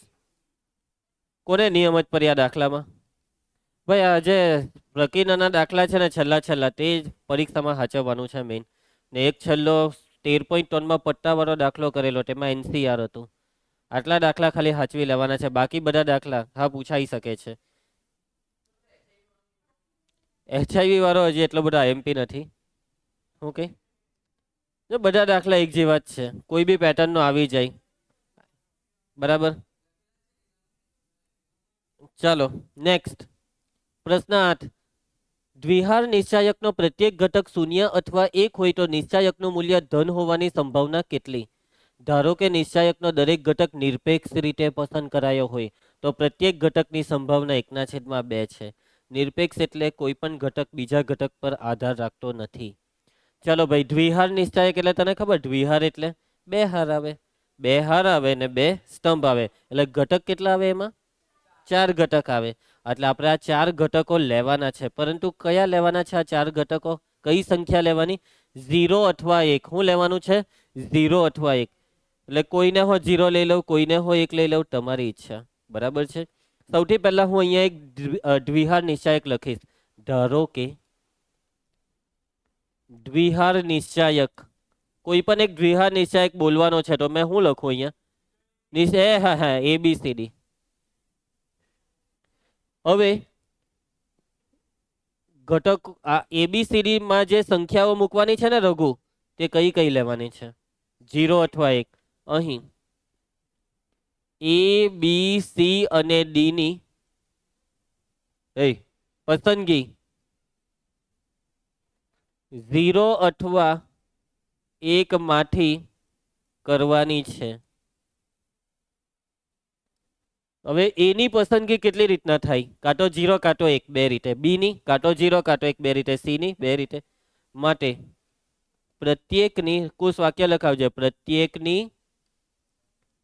Speaker 1: કોને નિયમ જ પર આ દાખલામાં? ભાઈ આ જે પ્રકિર્ણના દાખલા છે ને છેલ્લા તે જ પરીક્ષામાં સાચવવાનું છે મેઇન. ને એક છેલ્લો 13.3માં પટ્ટાવાળો દાખલો કરેલો, તેમાં NCR હતું. આટલા દાખલા ખાલી સાચવી લેવાના છે, બાકી બધા દાખલા હા પૂછાઈ શકે છે. HIV વાળો હજી એટલો બધો IMP નથી. ઓકે, જો બધા દાખલા એક જેવા જ છે, કોઈ બી પેટર્નનો આવી જાય. બરાબર, ચાલો નેક્સ્ટ પ્રશ્ન 8. દ્વિહાર નિશ્ચાયકનો પ્રત્યેક ઘટક 0 અથવા 1 હોય તો નિશ્ચાયકનું મૂલ્ય ધન હોવાની સંભાવના કેટલી? ધારો કે નિશ્ચાયકનો દરેક ઘટક નિરપેક્ષ રીતે પસંદ કરાયો હોય તો પ્રત્યેક ઘટકની સંભાવના 1/2 છે. નિરપેક્ષ એટલે કોઈ પણ ઘટક બીજા ઘટક પર આધાર રાખતો નથી. ચાલો ભાઈ, દ્વિહાર નિશ્ચાયક એટલે તને ખબર, દ્વિહાર એટલે બે હાર આવે, બે હાર આવે ને બે સ્તંભ આવે, એટલે ઘટક કેટલા આવે? એમાં 4 ઘટક આવે. એટલે આપણે આ 4 ઘટકો લેવાના છે, પરંતુ કયા લેવાના છે આ 4 ઘટકો? કઈ સંખ્યા લેવાની? 0 અથવા 1. શું લેવાનું છે? 0 અથવા 1. એટલે કોઈને હો 0 લઈ લઉં, કોઈને હો 1 લઈ લઉં, તમારી ઈચ્છા. બરાબર છે. સૌથી પહેલા હું અહીંયા એક દ્વિહાર નિશ્ચાયક લખીશ. ધારો કે દ્વિહાર નિશ્ચાયક, કોઈ પણ એક દ્વિહાર નિશ્ચાયક બોલવાનો છે, તો મેં શું લખું અહીંયા? હા ABCD. હવે ઘટક આ ABCD માં જે સંખ્યાઓ મૂકવાની છે ને રઘુ, તે કઈ કઈ લેવાની છે? 0 અથવા 1. અહીં A, B, C અને D ની પસંદગી 0 અથવા 1 માંથી કરવાની છે. હવે એની પસંદગી કેટલી રીતના થાય? કાં તો 0 કાં તો 1, બે રીતે. બી ની કાં તો 0 કાં તો 1, બે રીતે. સી ની બે રીતે. માટે પ્રત્યેકની કુશ વાક્ય લખાવજે. પ્રત્યેકની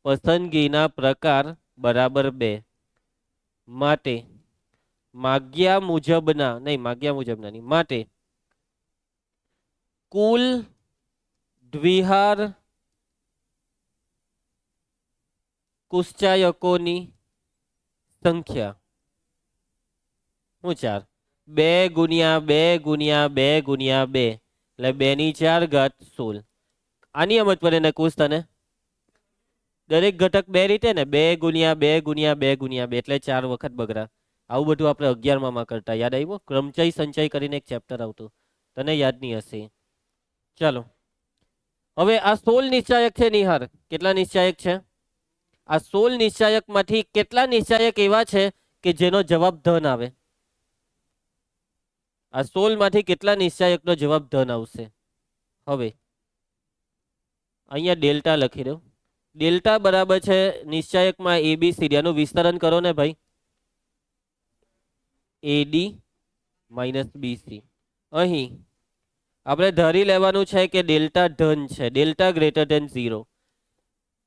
Speaker 1: પસંદગીના પ્રકાર બરાબર 2. માટે માગ્યા મુજબના નહીં, માટે કુલ દ્વિહાર કુશ્ચાયકોની સંખ્યા શું 4? 2 ગુણ્યા 2 ગુણ્યા 2 ગુણ્યા 2 એટલે 2 ની 4 ઘાત 16. આની સમજ પડે ને કુશ તને? દરેક ઘટક બે રીતે ને, 2 ગુણ્યા 2 ગુણ્યા 2 ગુણ્યા 2 એટલે 4 વખત બગડા. આવું બધું આપણે 11માં કરતા. યાદ આવ્યું? ક્રમચય સંચય કરીને એક ચેપ્ટર આવતું, તને યાદ નહીં હશે. ચાલો, હવે આ 16 નિશ્ચાયક છે નિહાર. કેટલા નિશ્ચાયક છે? આ 16 નિશ્ચાયક માંથી કેટલા નિશ્ચાયક એવા છે કે જેનો જવાબ ધન આવે? આ 16 માંથી કેટલા નિશ્ચાયકનો જવાબ ધન આવશે? હવે અહીંયા ડેલ્ટા લખી દો. ડેલ્ટા બરાબર છે નિશ્ચાયકમાં ABCD. આનું વિસ્તરણ કરો ને ભાઈ. AD minus BC. અહીં આપણે ધારી લેવાનું છે કે ડેલ્ટા ધન છે. Delta greater than 0.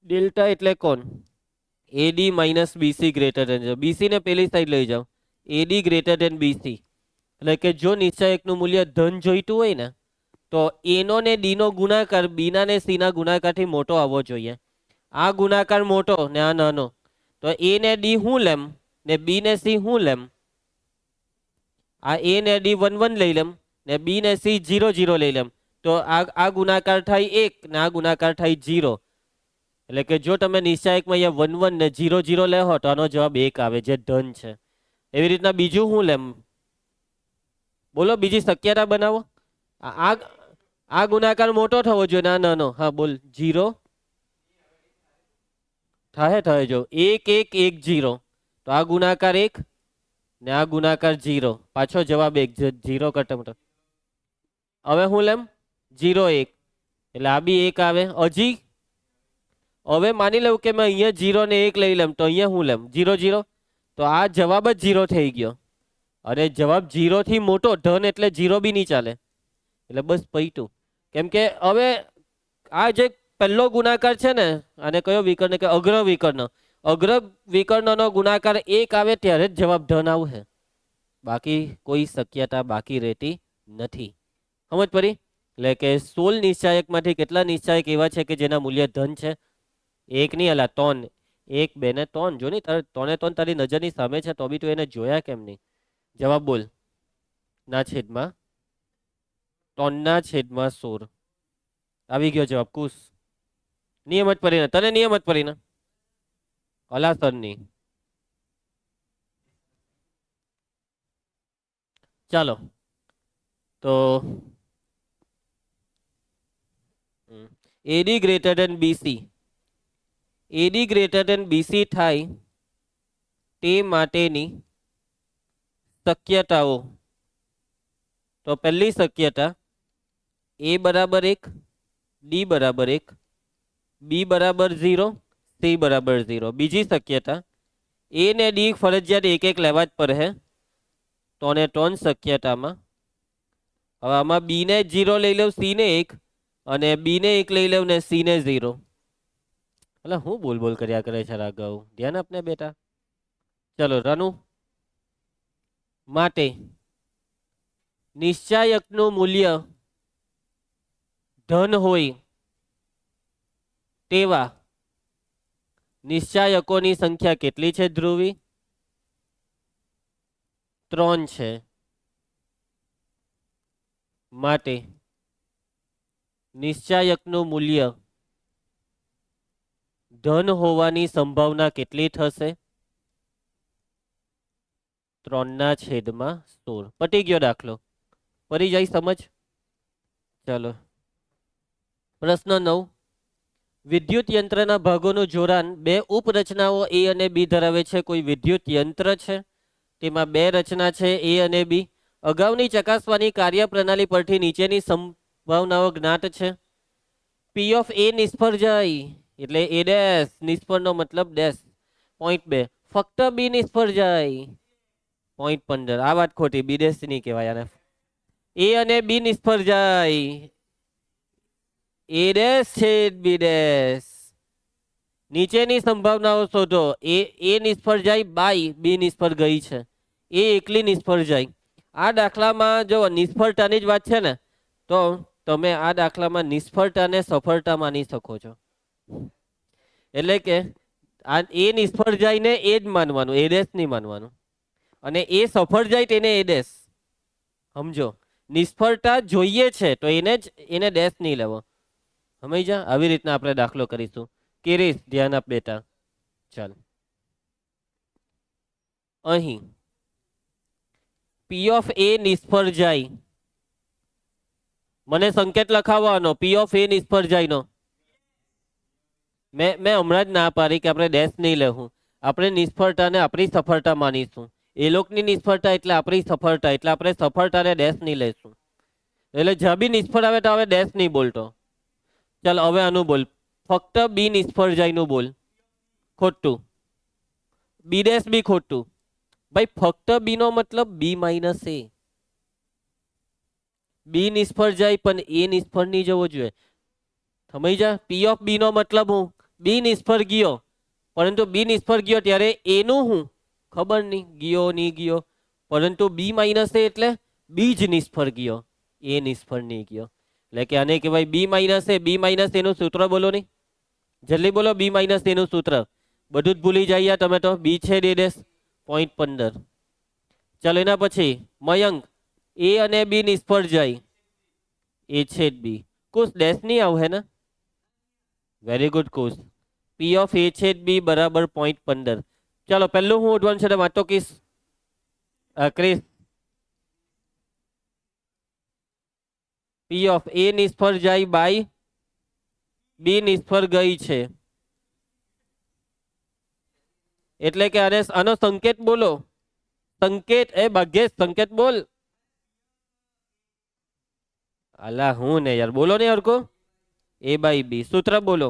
Speaker 1: ડેલ્ટા એટલે કોણ? AD minus BC greater than 0. BC ને પેલી સાઈડ લઈ જાઓ. AD greater than BC. એટલે કે જો નિશ્ચાયકનું મૂલ્ય ધન જોઈતું હોય ને, તો A નો ને D નો ગુણાકાર B ના ને C ના ગુણાકારથી મોટો આવવો જોઈએ. આ ગુણાકાર મોટો ને આ નાનો, તો A ને D હું લેમ ને B ને C હું લેમ? આ A ને D 1 1 લઈ લેમ ને B ને C 0 0 લઈ લેમ. તો આ ગુણાકાર થાય 1 ને આ ગુણાકાર થાય 0. એટલે કે જો તમે નિશ્ચાયકમાં અહીંયા 1 1 ને 0 0 લેહો તો આનો જવાબ 1 આવે, જે ધન છે. એવી રીતના બીજું હું લેમ? બોલો, બીજી શક્યતા બનાવો. આ ગુણાકાર મોટો થવો જોઈએ, ના નાનો. હા બોલ. 0 થાય જો 1 1 1 0. તો આ ગુણાકાર 1 ને આ ગુણાકાર 0. પાછો જવાબ 1. 0 કરતા મોટો. હવે હું લેમ? 0 1 એટલે આ બી 1 આવે. હજી હવે માની લઉં કે મેં અહીંયા 0 ને 1 લઈ લેમ, તો અહીંયા હું લેમ? 0 0. તો આ જવાબ જ 0 થઈ ગયો. અરે જવાબ 0 થી મોટો ધન એટલે 0 બી નહીં ચાલે. એટલે બસ પૈતું. કેમ કે હવે આ જે પહેલો ગુણાકાર છે ને, આને કયો વિકર્ણ કે અગ્ર વિકર્ણ, અગ્ર વિકર્ણનો ગુણાકાર 1 આવે ત્યારે જ જવાબ ધન આવશે. બાકી કોઈ શક્યતા બાકી રહેતી નથી. સમજ પડી? એટલે કે 16 નિશ્ચાયક માંથી કેટલા નિશ્ચાયક એવા છે કે જેના મૂલ્ય ધન છે? 1 નહીં, અલા 3. 1 2 ને 3. જો નહીં, 3 3 તારી નજરની સામે છે તો બી તું એને જોયા કેમ નહીં? જવાબ બોલ. ના છેદમાં 3 ના છેદમાં 16. આવી ગયો જવાબ. કુશ નિયમ જ પડીને. તને નિયમ જ પડીને અલાસરની. ચાલો, તો AD greater than BC. AD greater than BC થાય તે માટેની શક્યતાઓ. તો પહેલી શક્યતા A બરાબર 1, D બરાબર 1, B બરાબર 0, C બરાબર 0. બીજી શક્યતા A ને D ફરજિયાત 1 1 લેવા જ પડે. 3 3 શક્યતામાં હવે આમાં B ને 0 લઈ લઉં, C ને 1, અને B ને 1 લઈ લઉં ને C ને 0. એટલે હું બોલ કર્યા કરે છે રાઘવ? ધ્યાન આપને બેટા. ચલો રાનુ. માટે નિશ્ચાયકનું મૂલ્ય ધન હોય તેવા નિશ્ચાયકોની સંખ્યા કેટલી છે ધ્રુવી? 3 છે. માટે નિશ્ચાયકનું મૂલ્ય ધન હોવાની સંભાવના કેટલી થશે? 3/16 પટી ગયો દાખલો. પડી જાય સમજ. ચાલો પ્રશ્ન 9. વિદ્યુત યંત્રના ભાગોનું જોડાણ બે ઉપરચનાઓ એ અને બી ધરાવે છે. કોઈ વિદ્યુત યંત્ર છે, તેમાં બે રચના છે એ અને બી. અગાઉની ચકાસવાની કાર્યપ્રણાલી પરથી નીચેની સંભાવનાઓ જ્ઞાત છે. પી ઓફ એ નિષ્ફળ જાય એટલે એ ડેશ નિષ્ફળનો મતલબ ડેશ 0.2. ફક્ત બી નિષ્ફળ જાય 0.15. આ વાત ખોટી, બી ડેશ નહીં કહેવાય આને. એ અને બી નિષ્ફળ જાય એ ડેશ છે બી ડેશ. નીચેની સંભાવનાઓ શોધો. એ નિષ્ફળ જાય બાય બી નિષ્ફળ ગઈ છે. એ એકલી નિષ્ફળ જાય. આ દાખલામાં જો નિષ્ફળતાની જ વાત છે ને, તો તમે આ દાખલામાં નિષ્ફળતાને સફળતા માની શકો છો. એટલે કે આ એ નિષ્ફળ જાય ને એ જ માનવાનું, એ ડેશ નહીં માનવાનું. અને એ સફળ જાય તેને એ ડેશ. સમજો, નિષ્ફળતા જોઈએ છે તો એને ડેશ નહીં લેવો. સમજ્યા? આવી રીતના આપણે દાખલો કરીશું. કિરીશ ધ્યાન આપ બેટા. ચાલ અહીં પી ઓફ એ નિષ્ફળ જાય, મને સંકેત લખાવવાનો. પી ઓફ એ નિષ્ફળ જાય નો મેં હમણાં જ ના પાડી કે આપણે ડેશ નહીં લેવું. આપણે નિષ્ફળતાને આપણી સફળતા માનીશું. એ લોકોની નિષ્ફળતા એટલે આપણી સફળતા, એટલે આપણે સફળતાને ડેશ નહીં લઈશું. એટલે જ્યાં બી નિષ્ફળ આવે તો હવે ડેશ નહીં બોલતો. ચાલ હવે આનું બોલ. ફક્ત બી નિષ્ફળ જાય નું બોલ. ખોટું. બી ડેશ બી ખોટું. ભાઈ ફક્ત બી નો મતલબ બી માઇનસ એ. બી નિષ્ફળ જાય પણ એ નિષ્ફળ નહીં જવો જોઈએ. સમજ્યા? પી ઓફ બી નો મતલબ હું બી નિષ્ફળ ગયો, પરંતુ બી નિષ્ફળ ગયો ત્યારે એનું હું ખબર નહીં ગયો નહીં ગયો, પરંતુ બી માઇનસ એ એટલે બી જ નિષ્ફળ ગયો, એ નિષ્ફળ નહીં ગયો. એટલે કે આને કહેવાય બી માઇનસ એ. બી માઇનસ એનું સૂત્ર બોલો નહીં, જલ્દી બોલો. બી માઇનસ એનું સૂત્ર બધું જ ભૂલી જાય તમે તો. બી છે ડે ડેશ 0.15. ચાલો એના પછી મયંક એ અને બી નિષ્ફળ જાય એ છે બી. કુશ ડેશ નહીં આવું હે ને? Very good Kush. P of A છે બી બરાબર 0.15. ચાલો પહેલું હું ઉઠવાનું છે વાંચો કિસ ક્રિસ. પી ઓફ એ નિષ્ફળ જાય બાય બી નિષ્ફળ ગઈ છે. એટલે કે આનો સંકેત બોલો. સંકેત એ ભાગ્યેશ સંકેત બોલ. અલા હું ને યાર, બોલો ને હરકો. એ બાય બી. સૂત્ર બોલો.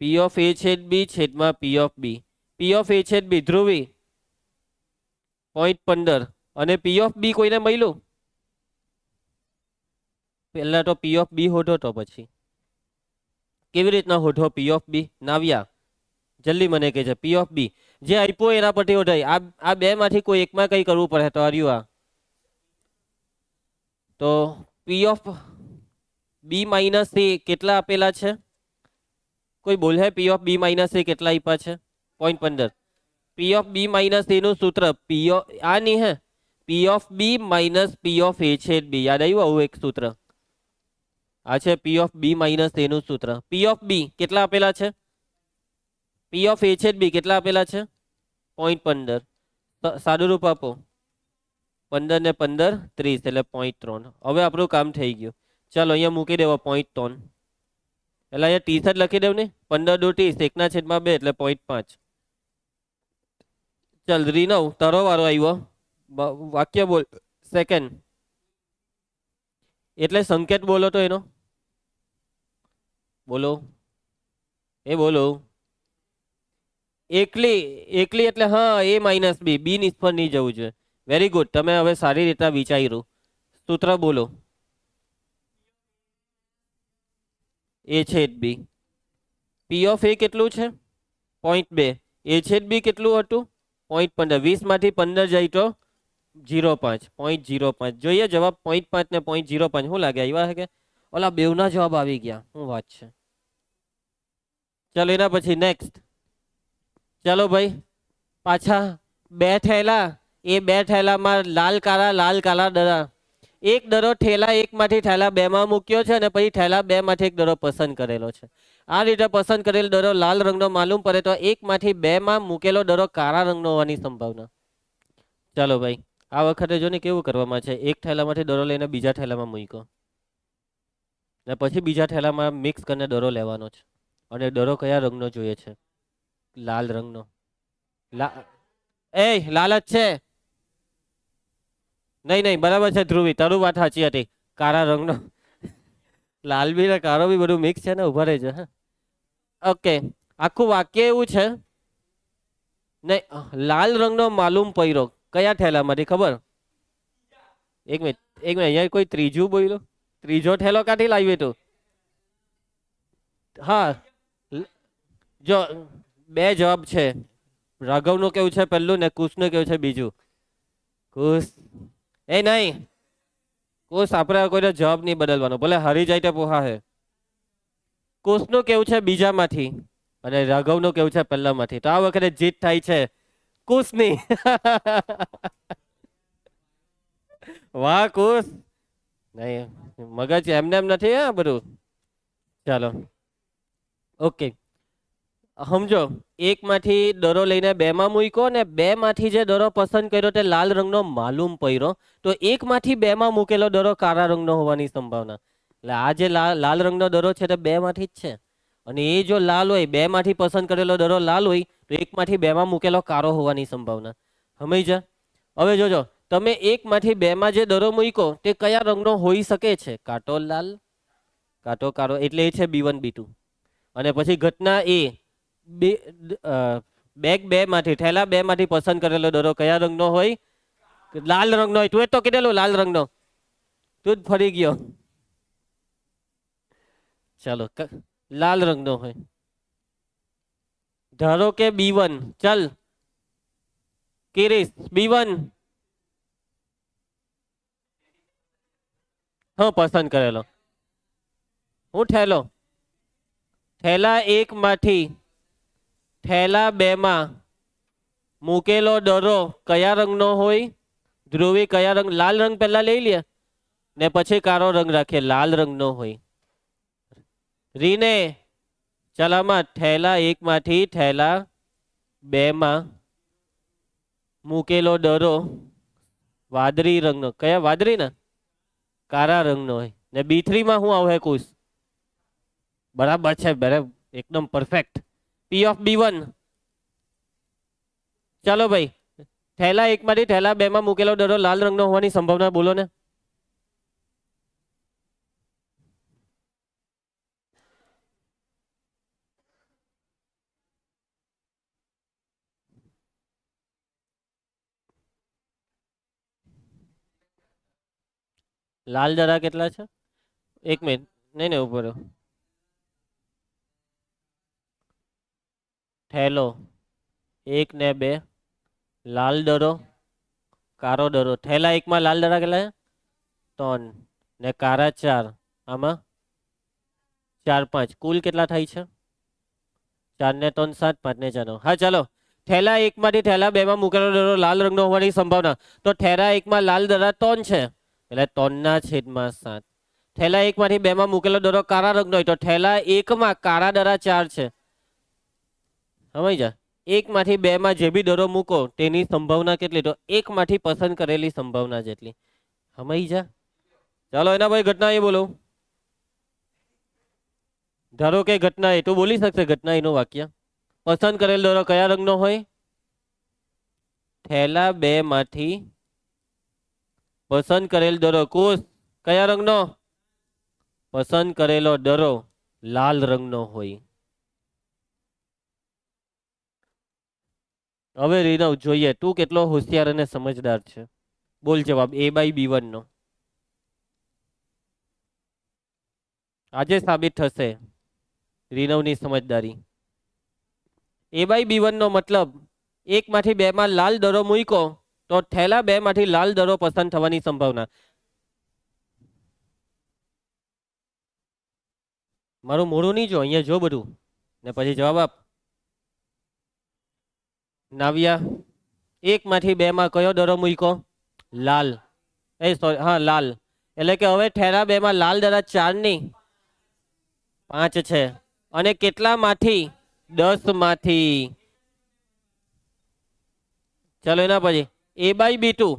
Speaker 1: પી ઓફ એ છેદ બી છેદમાં P of B. P of A છેદ બી ધ્રુવી 0.15 અને પી ઓફ બી કોઈને મળ્યું? પહેલા તો પી ઓફ બી હોધો, તો પછી કેવી રીતના હોધો પી ઓફ બી? નાવ્યા જલ્દી મને કહે છે. પી ઓફ બી જે આપ્યો એના પરથી હોધાય. આ બે માંથી કોઈ એકમાં કઈ કરવું પડે તો આર્યું. તો પી ઓફ બી માઇનસ એ કેટલા આપેલા છે? કોઈ બોલે પી ઓફ બી માઇનસ એ કેટલા આપ્યા છે? 0.15. પી ઓફ બી માઇનસ એનું સૂત્ર પી આ નહીં હે, P of B minus P of A છે બી. યાદ આવ્યું આવું એક સૂત્ર? આ છે પી ઓફ બી માઇનસ એનું સૂત્ર. પી ઓફ બી કેટલા આપેલા છે? પી ઓફ એ છે બી કેટલા આપેલા છે? 0.15. સાદું રૂપ આપો. 15 ને 15 30 એટલે 0.3. હવે આપણું કામ થઈ ગયું. ચાલો અહીંયા મૂકી દેવો 0.3. એટલે અહીંયા 30 જ લખી દેવ ને. 15 દુ 30 1/2 એટલે 0.5. ચાલ રીનવ તારો વારો આવ્યો. વાક્ય બોલ. સેકન્ડ એટલે સંકેત બોલો તો એનો બોલો. એ બોલો. એકલી એટલે હા એ માઇનસ બી. બી નિષ્ફળ નહીં જવું જોઈએ. Very good. તમે હવે સારી રીતે વિચાર્યું. સૂત્ર બોલો. એ છેદ બી. પી ઓફ એ કેટલું છે? 0.2. એ છેદ બી કેટલું હતું? 0.15. 20 માંથી 15 જાય તો 0.5. 0.05 જોઈએ જવાબ. 0.5 ને 0.05 શું લાગે આવ્યા કે ઓલા બેવના જવાબ આવી ગયા? શું વાત છે? ચાલો એના પછી નેક્સ્ટ. ચાલો ભાઈ પાછા બે થેલા. એ બે થેલામાં લાલ કાળા દરા. એક દરો થેલા એક માંથી થેલા બે માં મૂક્યો છે અને પછી થેલા બે માંથી એક દરો પસંદ કરેલો છે. આ રીતે પસંદ કરેલો દરો લાલ રંગનો માલુમ પડે તો એક માંથી બે માં મૂકેલો દરો કાળા રંગનો હોવાની સંભાવના. ચાલો ભાઈ, આ વખતે જો ને કેવું કરવામાં છે, એક થેલામાંથી દડો લઈને બીજા થેલામાં મૂક્યો ને પછી બીજા થેલામાં મિક્સ કરીને દડો લેવાનો છે. અને દડો કયા રંગનો જોઈએ છે? લાલ રંગનો. એ લાલ જ છે. નહીં નહીં, બરાબર છે ધ્રુવી, તારું વાત સાચી હતી. કાળા રંગનો. લાલ બી ને કાળો બી બધું મિક્સ છે ને, ઉભા રહેજો. હા, ઓકે. આખું વાક્ય એવું છે, નહીં, લાલ રંગનો માલુમ પૈરો કયા થેલામાંથી ખબર? એક મિનિટ, એક મિનિટ, અહીંયા કોઈ ત્રીજું બોલ્યો? ત્રીજો થેલો કાઢી લાવ્યો તું? હા, જો બે જવાબ છે. રાઘવનું કેવું છે પહેલું ને કુશનું કેવું છે બીજું. કુશ એ નહીં, કુશ આપણે કોઈનો જવાબ નહીં બદલવાનો, ભલે હારી જાય તો પોહા હે. કુશનું કેવું છે બીજામાંથી અને રાઘવનું કેવું છે પહેલામાંથી. તો આ વખતે જીત થાય છે કુશની. વાહ કુશ. નહીં, મગજ એમને એમ નથી હે બધું. ચાલો, ઓકે. સમજો, એક માંથી દડો લઈને બે માં મૂક્યો ને બે માંથી જે દડો પસંદ કર્યો તે લાલ રંગનો માલુમ પૈરો, તો એક માંથી બે માં મૂકેલો દડો કાળા રંગનો હોવાની સંભાવના. એટલે આ જે લાલ રંગનો દડો છે તે બે માંથી જ છે. અને એ જો લાલ હોય, બે માંથી પસંદ કરેલો દડો લાલ હોય, તો એક માંથી બે માં મૂકેલો કાળો હોવાની સંભાવના. સમજ્યા? હવે જોજો, તમે એક માંથી બે માં જે દડો મૂક્યો તે કયા રંગનો હોઈ શકે છે? કાટો લાલ, કાટો કાળો, એટલે એ છે B1 B2. અને પછી ઘટના એ બેગ બે માંથી, થેલા બે માંથી પસંદ કરેલો દડો કયા રંગનો હોય? લાલ રંગનો હોય. તું એ તો કીધેલું લાલ રંગનો, તું જ ફરી ગયો. ચાલો, લાલ રંગનો હોય. ધારો કે B1, ચલ કિરીશ, B1 હા પસંદ કરેલો. હું થેલો, થેલા એક માંથી થેલા બે માં મૂકેલો દડો કયા રંગનો હોય? ધ્રુવી કયા રંગ? લાલ રંગ પહેલા લઈ લે ને પછી કાળો રંગ રાખીએ. લાલ રંગનો હોય. રીને ચલામાં થેલા એક માંથી થેલા બે માં મૂકેલો દડો વાદળી રંગનો, કયા વાદળી ને કાળા રંગનો હોય. ને B3 માં હું આવે કુશ? બરાબર છે, બરાબર, એકદમ પરફેક્ટ. P of B1. ચાલો ભાઈ, થેલા એક માંથી થેલા બે માં મૂકેલો દડો લાલ રંગનો હોવાની સંભાવના બોલો ને. લાલ દડા કેટલા છે? એક મિનિટ, નહીં નહીં, ઉપર થેલો એક ને બે, લાલ દડો, કાળો દડો. થેલા એકમાં લાલ દડા કેટલા છે? 3 ને કાળા 4. આમાં 4 5, કુલ કેટલા થાય છે? 4 ને 3 7, 5 ને 4 9. હા ચાલો, થેલા એક માંથી થેલા બે માં મૂકેલો દડો લાલ રંગનો હોવાની સંભાવના. તો થેલા એકમાં લાલ દડા 3 છે, એટલે 3/7. થેલા એક માંથી બે માં મૂકેલો દડો કાળા રંગનો હોય, તો થેલા એકમાં કાળા દડા 4 છે. સમજ્યા? એક માંથી બે માં જે બી દડો મૂકો તેની સંભાવના કેટલી? તો એક માંથી પસંદ કરેલી સંભાવના જેટલી. સમજ્યા? ચાલો એના ભાઈ ઘટના એ બોલો. ધારો કે ઘટના એ, તો બોલી શકશે ઘટના એનું વાક્ય. પસંદ કરેલ દડો કયા રંગનો હોય? થેલા બે માંથી પસંદ કરેલ દડો કોષ કયા રંગનો? પસંદ કરેલો દડો લાલ રંગનો હોય. હવે રીનવ જોઈએ તું કેટલો હોશિયાર અને સમજદાર છે. બોલ જવાબ A/B1 નો. આજે સાબિત થશે રીનવની સમજદારી. A/B1 નો મતલબ એક માંથી બે માં લાલ દડો મૂક્યો તો થેલા બે માંથી લાલ દડો પસંદ થવાની સંભાવના. મારું મોઢું નહીં જો, અહીંયા જો બધું ને પછી જવાબ આપ. નાવ્યા, એક માંથી બે માં કયો દડો મૂક્યો? લાલ. સોરી, હા લાલ. એટલે કે હવે થેલા બે માં લાલ દડા 4 ની 5 છે. અને કેટલા માંથી? 10 માંથી. ચાલો એના પછી A by B two,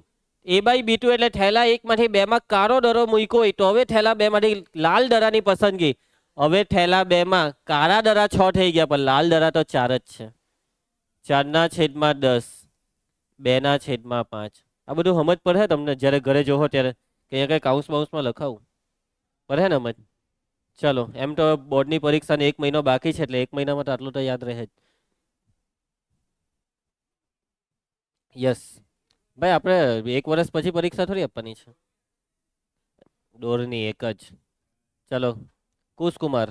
Speaker 1: A by B two એટલે થેલા એક માંથી બે માં કાળો દરો મૂક્યો હોય તો હવે થેલા બે માંથી લાલ દરાની પસંદગી. હવે થેલા બે માં કાળા દરા 6 થઈ ગયા પણ લાલ દરા તો 4 જ છે. 4/10, 2/5. આ બધું સમજ પડે તમને જ્યારે ઘરે જોવો ત્યારે કે અહીંયા કઈ કાઉન્સ બાઉન્સમાં લખાવું પડે ને સમજ. ચલો એમ તો બોર્ડની પરીક્ષાને 1 મહિનો બાકી છે એટલે 1 મહિનામાં તો આટલું તો યાદ રહે જ. યસ ભાઈ, આપણે 1 વર્ષ પછી પરીક્ષા થોડી આપવાની છે, દોરની એક જ. ચલો કુશકુમાર,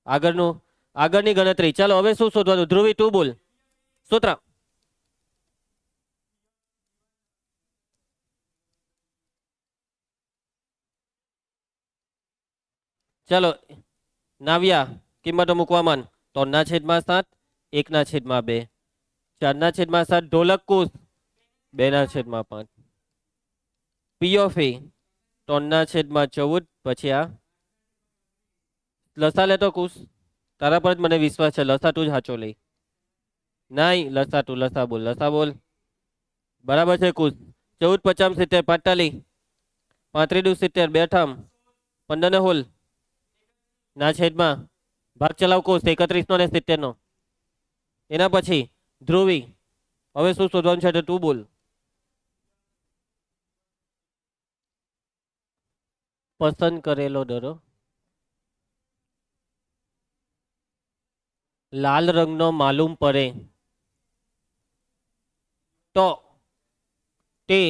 Speaker 1: આગળની ગણતરી. ચાલો હવે શું શોધવાનું? ધ્રુવી તું બોલ સૂત્ર. ચલો નાવ્યા, કિંમતો મૂકવા માંડ. 3/7, 1/2, 4/7. ઢોલક કુશ 2/5. પી ઓફ એ 3/14. પછી આ લસા લેતો કુશ, તારા પર જ મને વિશ્વાસ છે. લસા તું જ સાચો લઈ. નહીં લસા તું, લસા બોલ, લસા બોલ. બરાબર છે કુશ. 14 50 70 45, 35 70 બે ઠામ 15 ને હોલ ના છેદમાં ભાગ ચલાવ કોષ 31 ને 70. એના પછી ધ્રુવી, હવે શું શોધવાનું છે તું બોલ. પસંદ કરેલો દરો લાલ રંગનો માલુમ પડે તો તે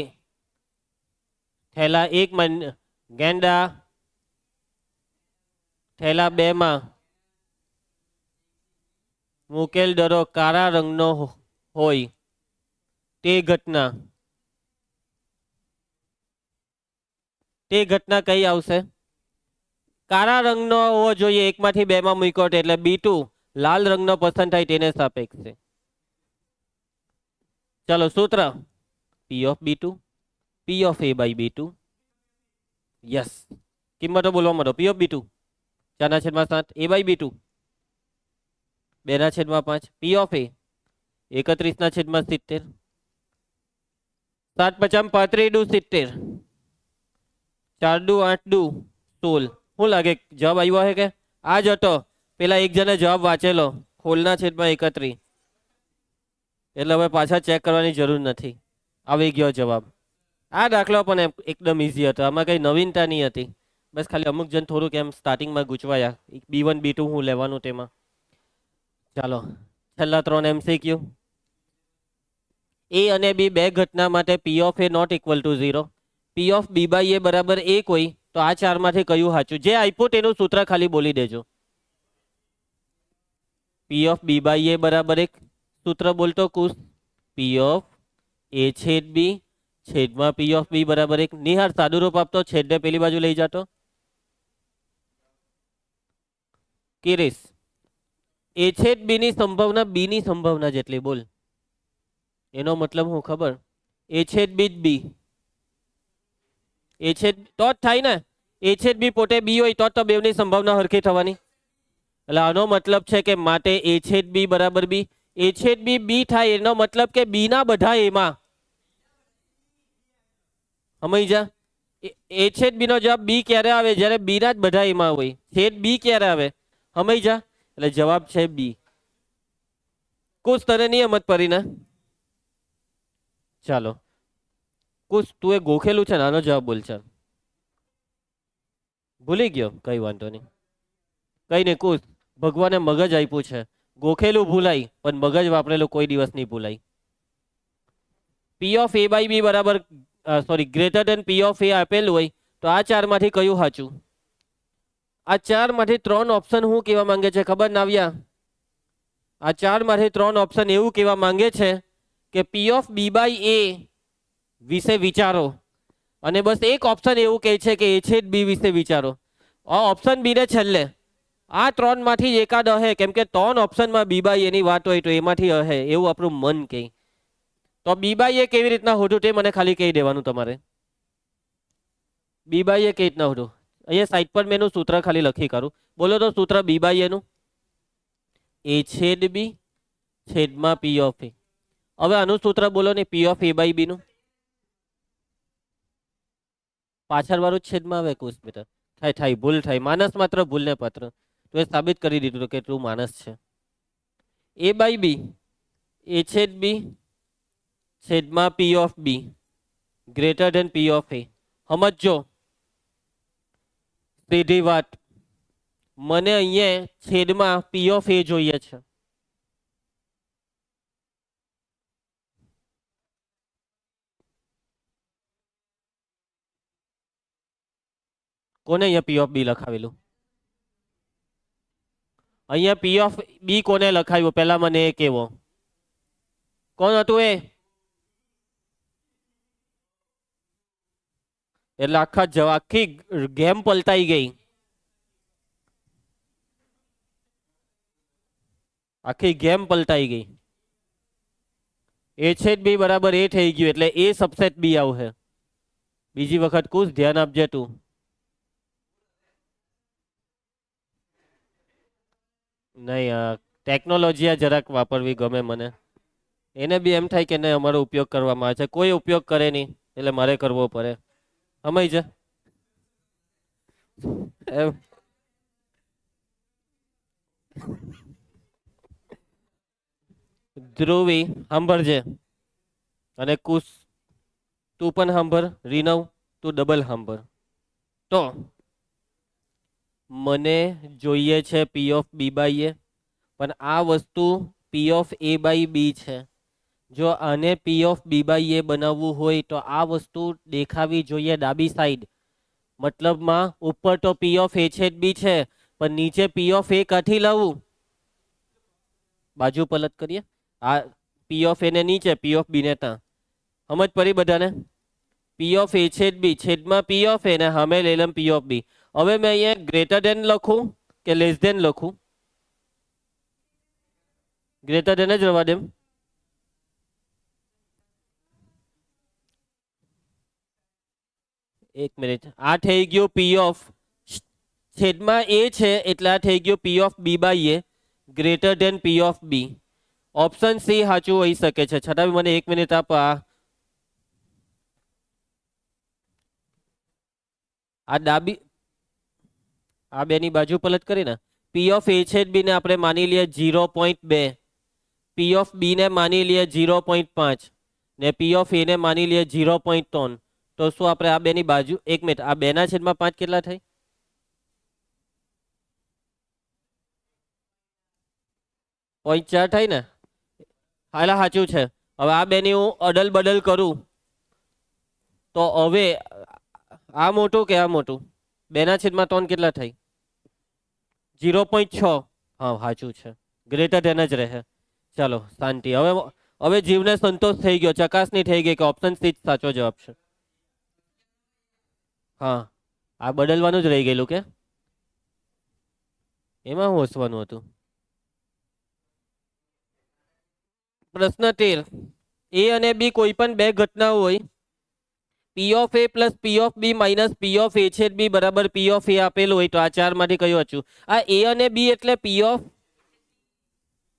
Speaker 1: થેલા 1 માં ગેંડા, થેલા 2 માં મૂકેલ દરો કાળા રંગનો હોય તે ઘટના કઈ આવશે? કાળા રંગનો હોવો જોઈએ, 1 માંથી 2 માં મૂક્યો એટલે B2 લાલ રંગનો પસંદ થાય તેને સાપેક્ષે. ચાલો સૂત્ર P of B2, P of A by B2. Yes, કિંમતો બોલવા માંડો. P of B2 4/7, A by B2 2/5, P of A 31/70, 7 50 35 70, 4 દુ 8 દુ 16. શું લાગે જવાબ આવ્યો છે કે આ જ હતો? પેલા એક જણે જવાબ વાંચેલો 16/31, એટલે હવે પાછા ચેક કરવાની જરૂર નથી, આવી ગયો જવાબ. આ દાખલો પણ એકદમ ઈઝી હતો, આમાં કઈ નવીનતા નહીં હતી. બસ ખાલી અમુક જણ થોડુંક એમ સ્ટાર્ટિંગમાં ગૂંચવાયા B1 B2 હું લેવાનું તેમાં. ચાલો છેલ્લા 3 MCQ. A અને B બે ઘટના માટે P of A not equal to 0, P of B by A બરાબર 1 હોય તો આ 4 માંથી કયું સાચું? જે આપ્યું તેનું સૂત્ર ખાલી બોલી દેજો. P of B by A બરાબર 1, સૂત્ર બોલતો કુશ. P of A છેદ B છેદમાં P of B બરાબર 1. નિહાર સાદું રૂપ આપતો, છેદને પેલી બાજુ લઈ જતો. કિરીશ, A છેદ B ની સંભાવના B ની સંભાવના જેટલી બોલ. એનો મતલબ હું ખબર? A છેદ B જ B, A છેદ તો જ થાય ને. A છેદ B પોતે B હોય તો બેવની સંભાવના હરખી થવાની. એટલે આનો મતલબ છે કે માટે A છેદ B બરાબર B. A છેદ B B થાય એનો મતલબ કે B ના બધા એમાં. સમજ જા, A છેદ B નો જવાબ B ક્યારે આવે? જ્યારે B ના જ બધા એમાં હોય. છેદ B ક્યારે આવે? સમજ જા, એટલે જવાબ છે B. કુશ તને નિયમ જ પડી ને. ચાલો કુશ તું એ ગોખેલું છે ને, આનો જવાબ બોલ. ચાલ ભૂલી ગયો, કઈ વાંધો નહીં, કઈ નહીં. કુશ, ભગવાને મગજ આપ્યું છે, ગોખેલું ભૂલાય પણ મગજ વાપરેલું કોઈ દિવસ નહીં ભૂલાય. P of A by B બરાબર greater than P of A આપેલું હોય તો આ 4 માંથી કયું સાચું? આ 4 માંથી 3 ઓપ્શન હું કહેવા માંગે છે ખબર નાવ્યા? આ 4 માંથી 3 ઓપ્શન એવું કહેવા માંગે છે કે P of B by A વિશે વિચારો, અને બસ એક ઓપ્શન એવું કહે છે કે A છેદ B વિશે વિચારો. આ ઓપ્શન B ને છેલ્લે. આ 3 માંથી એકાદ હશે, કેમ કે 3 ઓપ્શનમાં B by A ની વાત હોય તો એમાંથી હશે એવું આપણું મન કહે. તો B by A કેવી રીતના હોતું તે મને ખાલી કહી દેવાનું તમારે. B by A કેવી રીતના હોતું? અહીંયા સાઈડ પર મેં એનું સૂત્ર ખાલી લખી કરું. બોલો તો સૂત્ર B by A નું. A છેદ B છેદમાં P of A. હવે આનું સૂત્ર બોલો ને P of A by B નું. પાછળ વાળું જ છેદમાં આવે કુશ બેટા. થાય ભૂલ થાય, માનસ માત્ર ભૂલ ને પાત્ર. તો એ સાબિત કરી દીધું કે તું માનસ છે. એ બાય બી એ છેદ બી છેદમાં P of B greater than P of A. સમજો સીધી વાત, મને અહીંયા છેદમાં પી ઓફ એ જોઈએ છે. કોને અહીંયા પી ઓફ બી લખાવેલું? અહીંયા પી ઓફ બી કોને લખાવ્યું પેલા મને એ કેવો? કોણ હતું એ? એટલે આખી ગેમ પલટાઈ ગઈ. આખી ગેમ પલટાઈ ગઈ. એ છેદ બી બરાબર એ થઈ ગયું એટલે એ સબસેટ બી આવશે. બીજી વખત કુછ ધ્યાન આપજે તું. નહીં, ટેકનોલોજી જરાક વાપરવી ગમે મને. એને બી એમ થાય કે નહીં અમારો ઉપયોગ કરવામાં આવે છે, કોઈ ઉપયોગ કરે નહીં એટલે મારે કરવો પડે. સમજ છે એમ. ધ્રુવી સાંભળજે અને કુશ તું પણ સાંભળ. રીનવ તું ડબલ સાંભળ. તો મને જોઈએ છે પી ઓફ બી બાય એ, પણ આ વસ્તુ પી ઓફ એ બાય બી છે. જો આને પી ઓફ બી બાય એ બનાવવું હોય તો આ વસ્તુ દેખાવી જોઈએ ડાબી સાઈડ. મતલબમાં ઉપર તો પી ઓફ એ છેદ બી છે, પણ નીચે પી ઓફ એ કાથી લાવવું? બાજુ પલટ કરીએ. આ પી ઓફ એ ને નીચે, પી ઓફ બી ને ત્યાં. સમજ પડી બધાને? પી ઓફ એ છેદ બી છેદમાં પી ઓફ એ ને સામે લઈ લઉં પી ઓફ બી. હવે મેં અહીંયા ગ્રેટર ધેન લખું કે લેસ ધેન લખું? ગ્રેટર ધેન જ રવા દેમ. એક મિનિટ, આ થઈ ગયું પી ઓફ છેદમાં એ છે એટલે આ થઈ ગયું P of B by A greater than P of B. Option C સાચું હોઈ શકે છે, છતાં બી મને એક મિનિટ આપ. આ ડાબી આ બેની બાજુ પલટ કરીને પી ઓફ એ છેદ બી ને આપણે માની લઈએ 0.2, પી ઓફ બી ને માની લઈએ 0.5 ને પી ઓફ એ ને માની લઈએ 0.3. તો શું આપણે આ બેની બાજુ, એક મિનિટ, આ બેના છેદમાં 5 કેટલા થાય? 0.4 થાય ને? હાલા સાચું છે. હવે આ બેની હું અડલ બદલ કરું તો હવે આ મોટું કે આ મોટું? બેના છેદમાં 3 કેટલા થાય? 0.6. હા સાચું છે, ગ્રેટર ધેન જ રહે. ચાલો શાંતિ. હવે જીવને સંતોષ થઈ ગયો, ચકાસણી થઈ ગઈ કે ઓપ્શન સી સાચો જવાબ છે. હા, આ બદલવાનું જ રહી ગયેલું કે એમાં હું હસવાનું હતું. પ્રશ્ન 13, એ અને બી કોઈ પણ બે ઘટનાઓ હોય, P of A plus P of B minus P of A છેદ બી બરાબર પી ઓફ એ આપેલું હોય તો આ ચારમાંથી કયું હતું? આ એ અને બી એટલે પી ઓફ,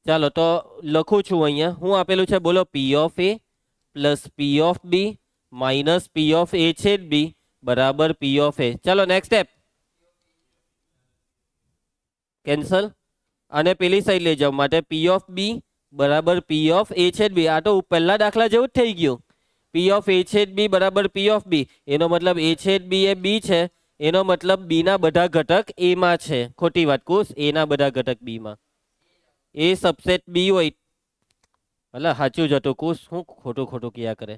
Speaker 1: ચાલો તો લખું છું અહીંયા હું આપેલું છે બોલો, P of A plus P of B minus P of A છેદ બી બરાબર પી ઓફ એ. ચાલો નેક્સ્ટ સ્ટેપ કેન્સલ અને પેલી સાઈડ લઈ જાઓ, માટે પી ઓફ બી બરાબર પી ઓફ એ છેદ બી. આ તો પહેલા દાખલા જેવું જ થઈ ગયું. પી ઓફ એ છેદ બી બરાબર પી ઓફ બી, એનો મતલબ એ છેદ બી એ બી છે, એનો મતલબ બી ના બધા ઘટક એ માં છે. ખોટી વાત કુશ, એ ના બધા ઘટક બી માં. એ સબસેટ બી હોય એટલે સાચું જ હતું કુશ, હું ખોટું ખોટું ક્યાં કરે.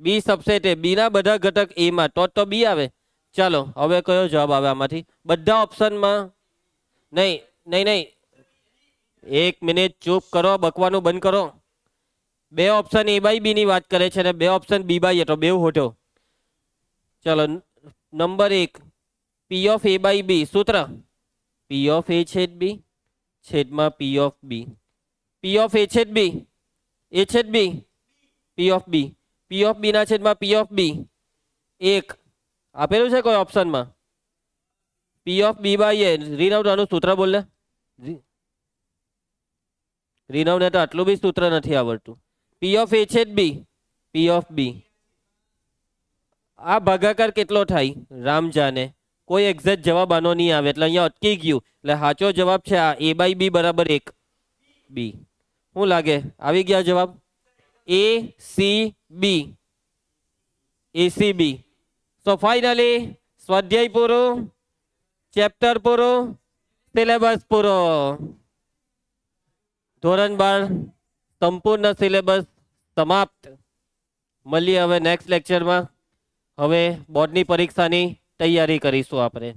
Speaker 1: બી સબસેટ એ બી ના બધા ઘટક એ માં તો બી આવે. ચાલો હવે કયો જવાબ આવે આમાંથી? બધા ઓપ્શનમાં નહીં નહીં નહીં, એક મિનિટ ચૂપ કરો, બકવાનું બંધ કરો. બે ઓપ્શન એ બાય બી ની વાત કરે છે અને બે ઓપ્શન બી બાય, તો બે હોટો. ચલો number 1, P of A by B સૂત્ર પી ઓફ એ છેદ બી છેદમાં P of B. P of A છેદ બી એ છેદ બી પી ઓફ બી, પી ઓફ બી ના છેદમાં પી ઓફ બી. એક આપેલું છે કોઈ ઓપ્શનમાં? પી ઓફ બી બાય એ. રીનવ આનું સૂત્ર બોલે. રીનવ ને તો આટલું બી સૂત્ર નથી આવડતું. પી ઓફ એ છેદ બી પી ઓફ બી. આ ભાગાકાર કેટલો થાય રામ જાને? કોઈ એક્ઝેક્ટ જવાબ આનો નહીં આવે એટલે અહીંયા અટકી ગયું. એટલે સાચો જવાબ છે આ A/B બરાબર 1 બી. શું લાગે આવી ગયા જવાબ? ACB. ACB. સો ફાઇનલી સ્વાધ્યાય પૂરો, ચેપ્ટર પૂરો, સિલેબસ પૂરો. ધોરણ 12 સંપૂર્ણ સિલેબસ સમાપ્ત. મળીએ હવે નેક્સ્ટ લેક્ચરમાં. હવે બોર્ડની પરીક્ષાની તૈયારી કરીશું આપણે.